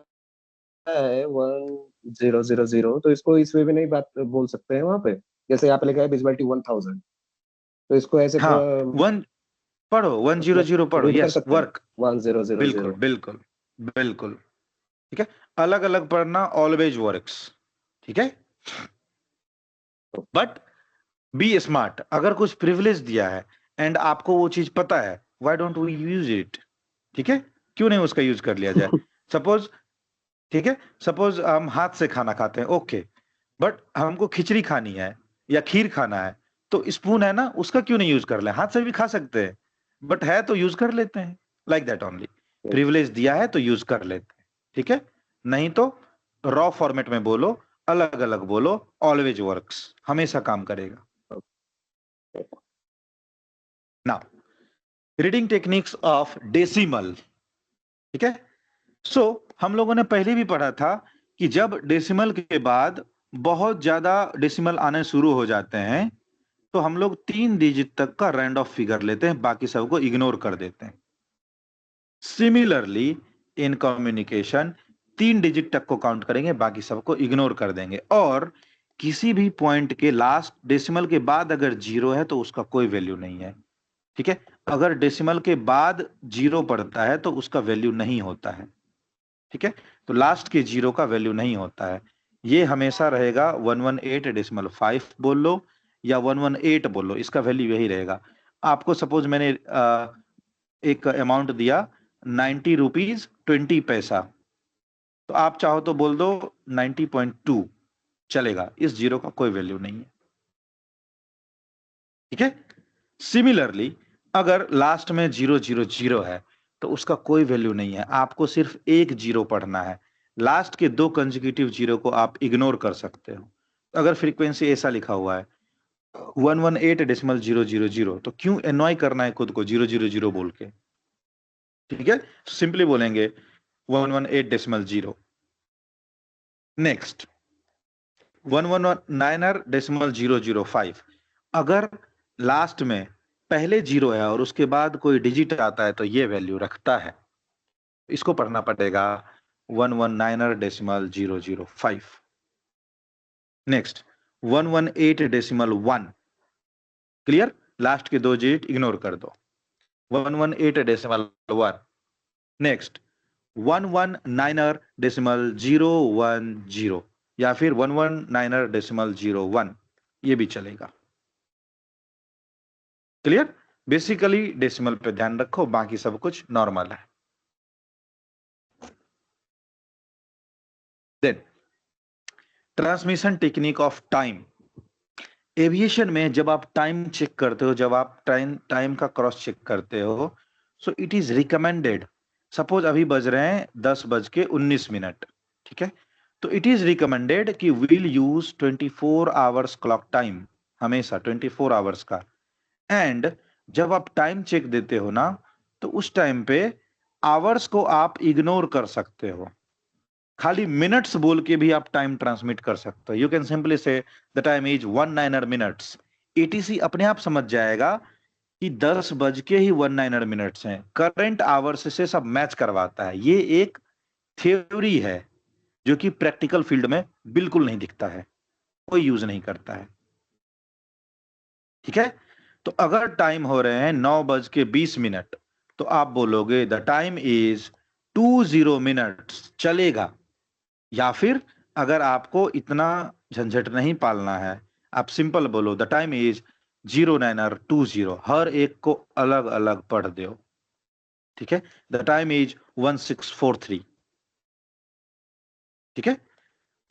है 1000, तो इसको इस वे में नहीं बात बोल सकते हैं वहां पे, जैसे आप लिखा है विजिबिलिटी 1000, तो इसको ऐसे हाँ, वन पढ़ो, 100 पढ़ो, रीड कर यस, सकते हैं वर्क, 1000। बिल्कुल बिल्कुल बिल्कुल, ठीक है। अलग अलग पढ़ना ऑलवेज वर्क्स, ठीक है। बट बी स्मार्ट, अगर कुछ प्रिविलेज दिया है एंड आपको वो चीज पता है, why don't we use it, ठीक है, क्यों नहीं उसका यूज कर लिया जाए। सपोज ठीक है, सपोज हम हाथ से खाना खाते हैं, ओके, बट हमको खिचड़ी खानी है या खीर खाना है, तो स्पून है ना, उसका क्यों नहीं यूज कर ले, हाथ से भी खा सकते हैं, बट है तो यूज कर लेते हैं, लाइक दैट ओनली। प्रिविलेज दिया है तो यूज कर लेते हैं, ठीक है। नहीं तो रॉ फॉर्मेट में बोलो, अलग अलग बोलो, ऑलवेज वर्क्स, हमेशा काम करेगा। Now reading techniques of decimal, ठीक है। सो हम लोगों ने पहले भी पढ़ा था कि जब डेसिमल के बाद बहुत ज्यादा डेसिमल आने शुरू हो जाते हैं तो हम लोग 3 डिजिट तक का रैंड ऑफ फिगर लेते हैं, बाकी सबको इग्नोर कर देते हैं। सिमिलरली इन कम्युनिकेशन 3 डिजिट तक को काउंट करेंगे, बाकी सबको इग्नोर कर देंगे, और किसी भी पॉइंट के लास्ट डेसिमल के बाद अगर 0 है तो उसका कोई वैल्यू नहीं है, ठीक है। अगर डेसिमल के बाद 0 पड़ता है तो उसका वैल्यू नहीं होता है, ठीक है। तो लास्ट के 0 का वैल्यू नहीं होता है, ये हमेशा रहेगा 118.5 बोल लो या 118 बोल लो, इसका वैल्यू यही रहेगा। आपको सपोज मैंने एक अमाउंट दिया 90 रुपीज 20 पैसा, तो आप चाहो तो बोल दो 90.2, चलेगा, इस 0 का कोई वैल्यू नहीं है, ठीक है। सिमिलरली अगर लास्ट में 000 है तो उसका कोई वैल्यू नहीं है, आपको सिर्फ एक 0 पढ़ना है, लास्ट के 2 कंसेक्यूटिव 0 को आप इग्नोर कर सकते हो। अगर फ्रीक्वेंसी ऐसा लिखा हुआ है 118.000, तो क्यों एनॉय करना है खुद को 000 बोल के, ठीक है। सिंपली बोलेंगे 118.0। नेक्स्ट 119.005, अगर लास्ट में पहले 0 है और उसके बाद कोई डिजिट आता है तो ये वैल्यू रखता है, इसको पढ़ना पड़ेगा 119.005। नेक्स्ट 118.1, क्लियर, लास्ट के 2 डिजिट इग्नोर कर दो, 118.1। नेक्स्ट 119.010 या फिर 119.01, ये भी चलेगा, क्लियर। बेसिकली डेसिमल पे ध्यान रखो, बाकी सब कुछ नॉर्मल है। Then transmission technique of time. Aviation में जब आप टाइम चेक करते हो, जब आप टाइम का क्रॉस चेक करते हो, so it is recommended, suppose अभी बज रहे हैं 10:19, ठीक है, तो इट इज रिकमेंडेड कि will use 24 hours clock time, हमेशा 24 आवर्स का। एंड जब आप टाइम चेक देते हो ना, तो उस टाइम पे आवर्स को आप इग्नोर कर सकते हो, खाली मिनट्स बोल के भी आप टाइम ट्रांसमिट कर सकते हो। You can simply say the time is 19 minutes, ATC अपने आप समझ जाएगा कि 10:19 हैं, करंट आवर्स से सब मैच करवाता है। ये एक थ्योरी है जो कि प्रैक्टिकल फील्ड में बिल्कुल नहीं दिखता है, कोई यूज नहीं करता है, ठीक है। तो अगर टाइम हो रहे हैं 9:20, तो आप बोलोगे द टाइम इज 20 मिनट्स, चलेगा। या फिर अगर आपको इतना झंझट नहीं पालना है, आप सिंपल बोलो द टाइम इज 09 और 20, हर एक को अलग अलग पढ़ दो, ठीक है। द टाइम इज 1643, ठीक है।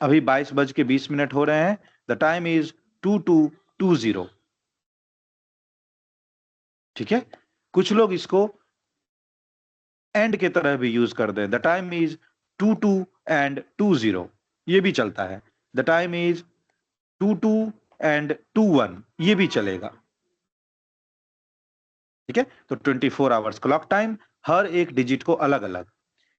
अभी 22:20 हो रहे हैं, द टाइम इज 2220, ठीक है। कुछ लोग इसको एंड के तरह भी यूज कर दें, द टाइम इज 22 and 20, ये भी चलता है। द टाइम इज 22 and 21, ये भी चलेगा, ठीक है। तो 24 आवर्स क्लॉक टाइम, हर एक डिजिट को अलग अलग।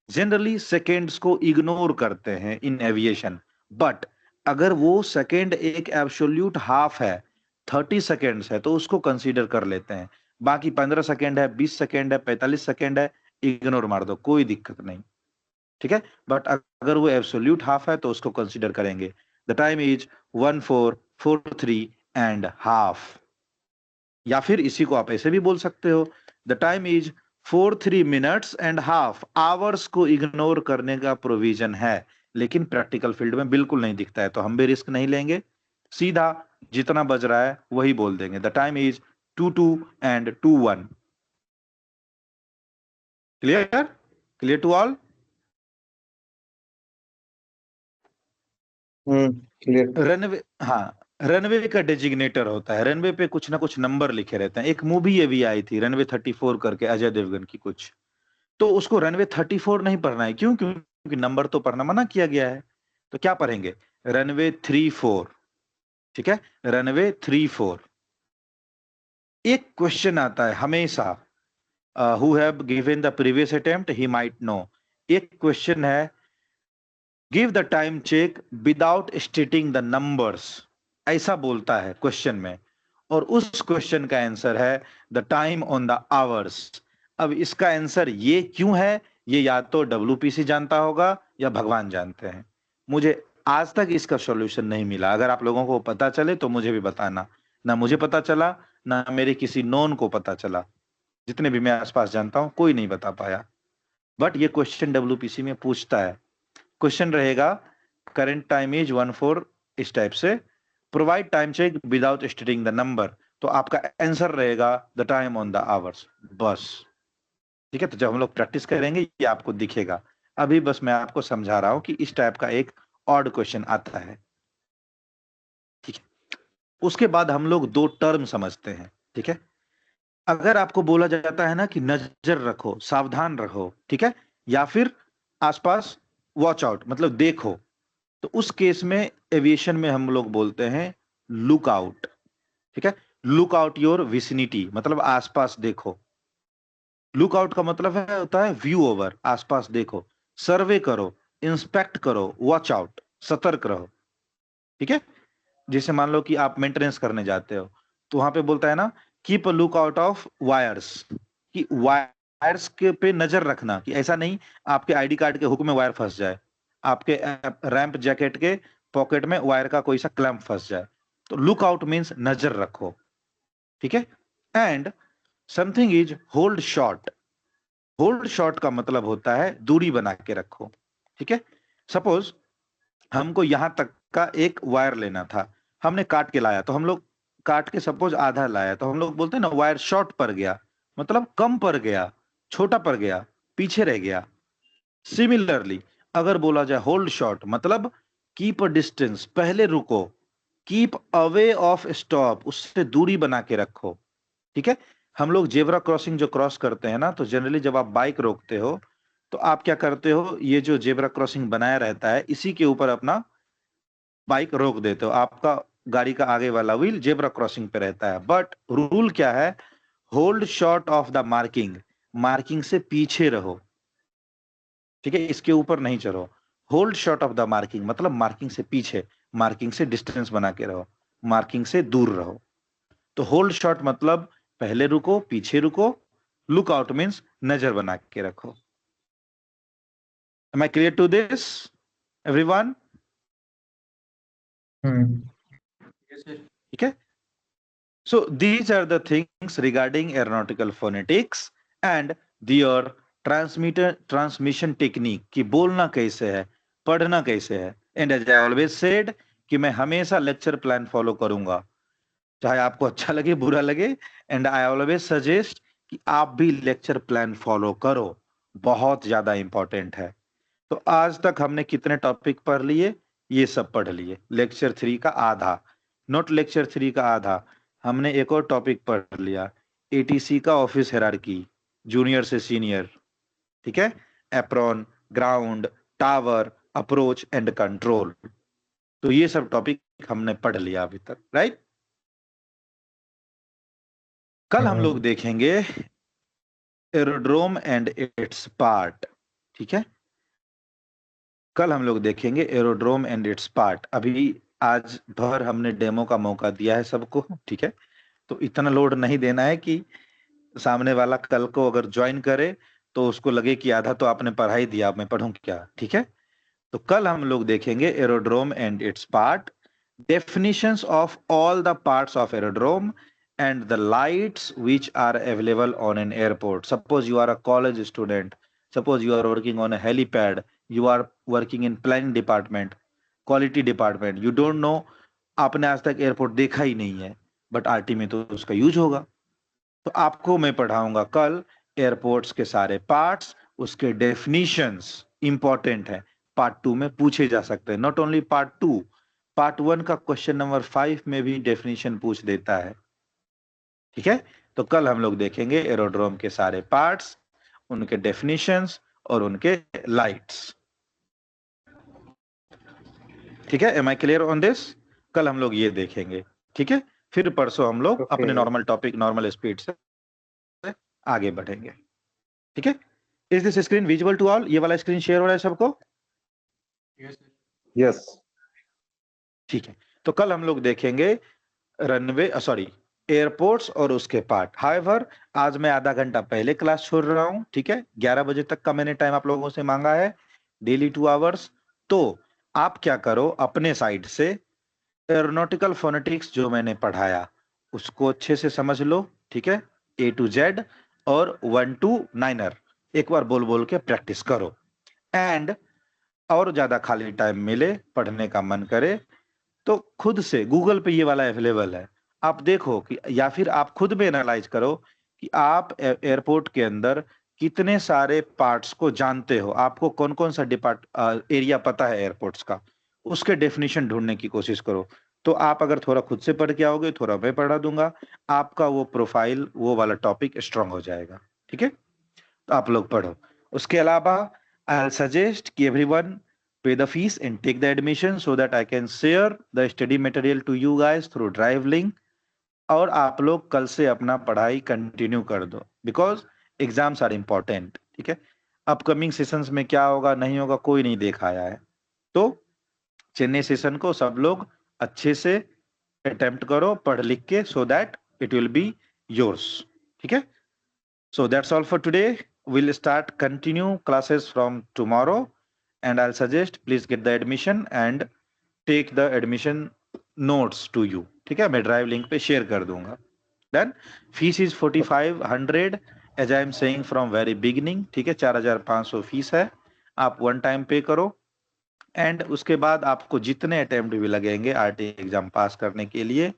जनरली सेकेंड्स को इग्नोर करते हैं इन एविएशन, बट अगर वो सेकेंड एक एब्सोल्यूट हाफ है, 30 सेकेंड्स है, तो उसको कंसीडर कर लेते हैं। बाकी 15 सेकेंड है, 20 सेकेंड है, 45 सेकेंड है, इग्नोर मार दो, कोई दिक्कत नहीं, ठीक है। बट अगर वो एब्सोल्यूट हाफ है तो उसको कंसीडर करेंगे। The time is 1443 and half, या फिर इसी को आप ऐसे भी बोल सकते हो, the time is 43 minutes and half। Hours को इग्नोर करने का प्रोविजन है, लेकिन प्रैक्टिकल फील्ड में बिल्कुल नहीं दिखता है, तो हम भी रिस्क नहीं लेंगे, सीधा जितना बज रहा है वही बोल देंगे, the time is 22 and 21। Clear, clear to all. Clear. Runway, हाँ, रनवे का डेजिग्नेटर होता है, रनवे पे कुछ ना कुछ नंबर लिखे रहते हैं। एक मूवी ये भी आई थी रनवे 34 करके, अजय देवगन की कुछ, तो उसको रनवे 34 नहीं पढ़ना है। क्यों? क्योंकि नंबर तो पढ़ना मना किया गया है। तो क्या पढ़ेंगे? रनवे 34, ठीक है, रनवे 34। एक क्वेश्चन आता है हमेशा, who have given the previous attempt he might know. एक क्वेश्चन है, give the time check without stating the numbers, ऐसा बोलता है क्वेश्चन में, और उस क्वेश्चन का आंसर है the time on the hours. अब इसका आंसर ये क्यों है, ये या तो डब्ल्यूपीसी जानता होगा या भगवान जानते हैं। मुझे आज तक इसका सॉल्यूशन नहीं मिला। अगर आप लोगों को पता चले तो मुझे भी बताना। ना मुझे पता चला, ना मेरे किसी नोन को पता चला। जितने भी मैं आसपास जानता हूं कोई नहीं बता पाया। बट ये क्वेश्चन डब्ल्यूपीसी में पूछता है। क्वेश्चन रहेगा करंट टाइम इज 14, इस टाइप से, provide time check without stating the number, तो आपका आंसर रहेगा the time on the hours, बस। ठीक है, तो जब हम लोग प्रैक्टिस करेंगे ये आपको दिखेगा। अभी बस मैं आपको समझा रहा हूं कि इस टाइप का एक ऑड क्वेश्चन आता है। ठीक है, उसके बाद हम लोग दो टर्म समझते हैं। ठीक है, अगर आपको बोला जाता है ना कि नजर रखो, सावधान रहो, ठीक है, या फिर आसपास वॉच आउट, मतलब देखो, तो उस केस में एविएशन में हम लोग बोलते हैं लुक आउट। ठीक है, लुक आउट योर विसिनिटी, मतलब आसपास देखो। लुक आउट का मतलब है होता है व्यू ओवर, आसपास देखो, सर्वे करो, इंस्पेक्ट करो, वॉच आउट, सतर्क रहो। ठीक है, जैसे मान लो कि आप मेंटेनेंस करने जाते हो, तो वहां पे बोलता है ना keep a look out of wires, कि वायर्स के पे नजर रखना, कि ऐसा नहीं आपके आईडी कार्ड के हुक में वायर फंस जाए, आपके रैंप जैकेट के पॉकेट में वायर का कोई सा क्लैंप फंस जाए। तो लुक आउट मीन्स नजर रखो। ठीक है, and something is hold short. Hold short का मतलब होता है दूरी बना के रखो। ठीक है, सपोज हमको यहां तक का एक वायर लेना था, हमने काट के लाया, तो हम लोग काट के सपोज आधा लाया, तो हम लोग बोलते हैं ना वायर शॉर्ट पड़ गया, मतलब कम पड़ गया, छोटा पड़ गया, पीछे रह गया। सिमिलरली अगर बोला जाए होल्ड शॉर्ट, मतलब कीप अ डिस्टेंस, पहले रुको, कीप अवे ऑफ स्टॉप, उससे दूरी बना के रखो। ठीक है, हम लोग जेब्रा क्रॉसिंग जो क्रॉस करते हैं ना, तो जनरली जब आप बाइक रोकते हो तो आप क्या करते हो, ये जो जेब्रा क्रॉसिंग बनाया रहता है इसी के ऊपर अपना बाइक रोक देते हो। आपका गाड़ी का आगे वाला व्हील जेब्रा क्रॉसिंग पे रहता है। बट रूल क्या है, hold short of the marking, marking से पीछे रहो। ठीक है, इसके ऊपर नहीं चढ़ो। Hold short of the marking मतलब मार्किंग से पीछे, मार्किंग से डिस्टेंस बना के रहो, मार्किंग से दूर रहो। तो होल्ड शॉर्ट मतलब पहले रुको, पीछे रुको। लुक आउट मीन्स नजर बना के रखो। Am I clear to this, everyone? Yes, sir. ठीक है, so these are the things regarding aeronautical phonetics and their transmission technique, कि बोलना कैसे है, पढ़ना कैसे है। And as I always said कि मैं हमेशा लेक्चर प्लान फॉलो करूंगा, चाहे आपको अच्छा लगे बुरा लगे। एंड आई ऑलवेज सजेस्ट कि आप भी लेक्चर प्लान फॉलो करो, बहुत ज्यादा इंपॉर्टेंट है। तो आज तक हमने कितने टॉपिक पढ़ लिए? ये सब पढ़ लिए, लेक्चर 3 का आधा, नॉट लेक्चर 3 का आधा। हमने एक और टॉपिक पढ़ लिया, एटीसी का ऑफिस हायरार्की, जूनियर से सीनियर। ठीक है, apron, ground, tower, approach and control. तो ये सब टॉपिक हमने पढ़ लिया अभी तक, राइट? कल हम लोग देखेंगे एरोड्रोम एंड इट्स पार्ट। ठीक है, कल हम लोग देखेंगे एरोड्रोम एंड इट्स पार्ट। अभी आज भर हमने डेमो का मौका दिया है सबको। ठीक है, तो इतना लोड नहीं देना है कि सामने वाला कल को अगर ज्वाइन करे तो उसको लगे कि आधा तो आपने पढ़ा ही दिया, अब मैं पढ़ूं क्या। ठीक है, तो कल हम लोग देखेंगे aerodrome and it's part, definitions of all the parts of aerodrome and the lights which are available on an airport. Suppose you are a college student, suppose you are working on a helipad, you are working in planning department, quality department, you don't know, आपने आज तक airport देखा ही नहीं है, but RT में तो उसका use होगा। तो आपको मैं पढ़ाऊंगा कल एयरपोर्ट्स के सारे पार्ट्स, उसके डेफिनेशंस इंपॉर्टेंट है, पार्ट 2 में पूछे जा सकते हैं। नॉट ओनली पार्ट 2, पार्ट 1 का क्वेश्चन नंबर 5 में भी डेफिनेशन पूछ देता है। ठीक है, तो कल हम लोग देखेंगे एरोड्रोम के सारे पार्ट्स, उनके डेफिनेशंस और उनके लाइट्स। ठीक है, am I clear on this? कल हम लोग ये देखेंगे। ठीक है, फिर परसों हम लोग Okay. अपने नॉर्मल टॉपिक नॉर्मल स्पीड से आगे बढ़ेंगे। ठीक है, is this screen visible to all? ये वाला स्क्रीन शेयर हो रहा है सबको? Yes, sir. Yes. ठीक है, तो कल हम लोग देखेंगे रनवे सॉरी एयरपोर्ट्स और उसके पार्ट। हाउएवर आज मैं आधा घंटा पहले क्लास छोड़ रहा हूँ। ठीक है, 11 बजे तक का मैंने टाइम आप लोगों से मांगा है, डेली 2 आवर्स। तो आप क्या करो, अपने साइड से एरोनॉटिकल फोनेटिक्स जो मैंने पढ़ाया उसको अच्छे से समझ लो। ठीक है, A to Z और 1 to 9 एक बार बोल बोल के प्रैक्टिस करो। एंड और ज्यादा खाली टाइम मिले, पढ़ने का मन करे, तो खुद से गूगल पे ये वाला अवेलेबल है, आप देखो कि, या फिर आप खुद में एनालाइज करो कि आप एयरपोर्ट के अंदर कितने सारे पार्ट्स को जानते हो, आपको कौन कौन सा एरिया पता है एयरपोर्ट्स का, उसके डेफिनेशन ढूंढने की कोशिश करो। तो आप अगर थोड़ा खुद से पढ़ के आओगे, थोड़ा मैं पढ़ा दूंगा, आपका वो प्रोफाइल वो वाला टॉपिक स्ट्रांग हो जाएगा। ठीक है, तो आप लोग पढ़ो। उसके अलावा आई सजेस्ट कि everyone pay the fees and take the admission so that I can share the study material to you guys through Drive link। और आप लोग कल से अपना पढ़ाई कंटिन्यू कर दो, बिकॉज एग्जाम्स आर इम्पोर्टेंट। ठीक है, अपकमिंग सेशंस में क्या होगा नहीं होगा कोई नहीं देख आया है, तो चेन्नई सेशन को सब लोग अच्छे से अटेम्प्ट करो पढ़ लिख के, so that it will be yours. ठीक है, so that's all for today। we'll start continue classes from tomorrow and I'll suggest please get the admission and take the admission notes to you। ठीक है, मैं drive link पे share कर दूंगा। Done. Fees is 4500 as I am saying from very beginning. ठीक है, 4500 fees है, आप वन टाइम पे करो। एंड उसके बाद आपको जितने अटेम्प्ट भी लगेंगे आरटी एग्जाम पास करने के लिए,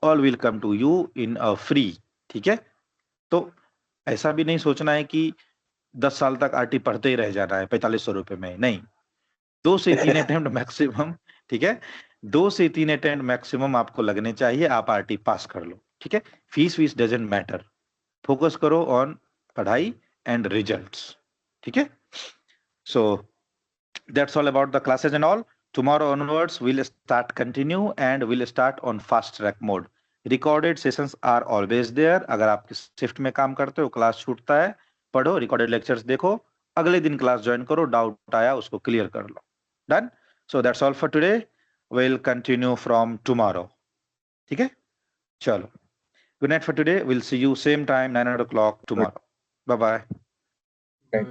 all will come to you in a free. ठीक है, तो ऐसा भी नहीं सोचना है कि 10 साल तक आरटी पढ़ते ही रह जाना है 4500 रुपए में, नहीं। 2 से 3 अटेम्प्ट मैक्सिमम। ठीक है, 2 से 3 अटेम्प्ट मैक्सिमम आपको लगने चाहिए, आप आरटी पास कर लो। ठीक है, फीस डजंट मैटर, फोकस करो ऑन पढ़ाई एंड रिजल्ट्स। ठीक है, सो that's all about the classes and all. tomorrow onwards we'll start continue and we'll start on fast track mode। Recorded sessions are always there. अगर आप shift में काम करते हो, क्लास छूटता है, पढ़ो, रिकॉर्डेड लेक्चर्स देखो, अगले दिन क्लास ज्वाइन करो, डाउट आया उसको क्लियर कर लो। Done. So that's all for today, will continue from tomorrow. ठीक है, चलो, good night for today, will see you same time 9 o'clock tomorrow. Bye bye. Okay।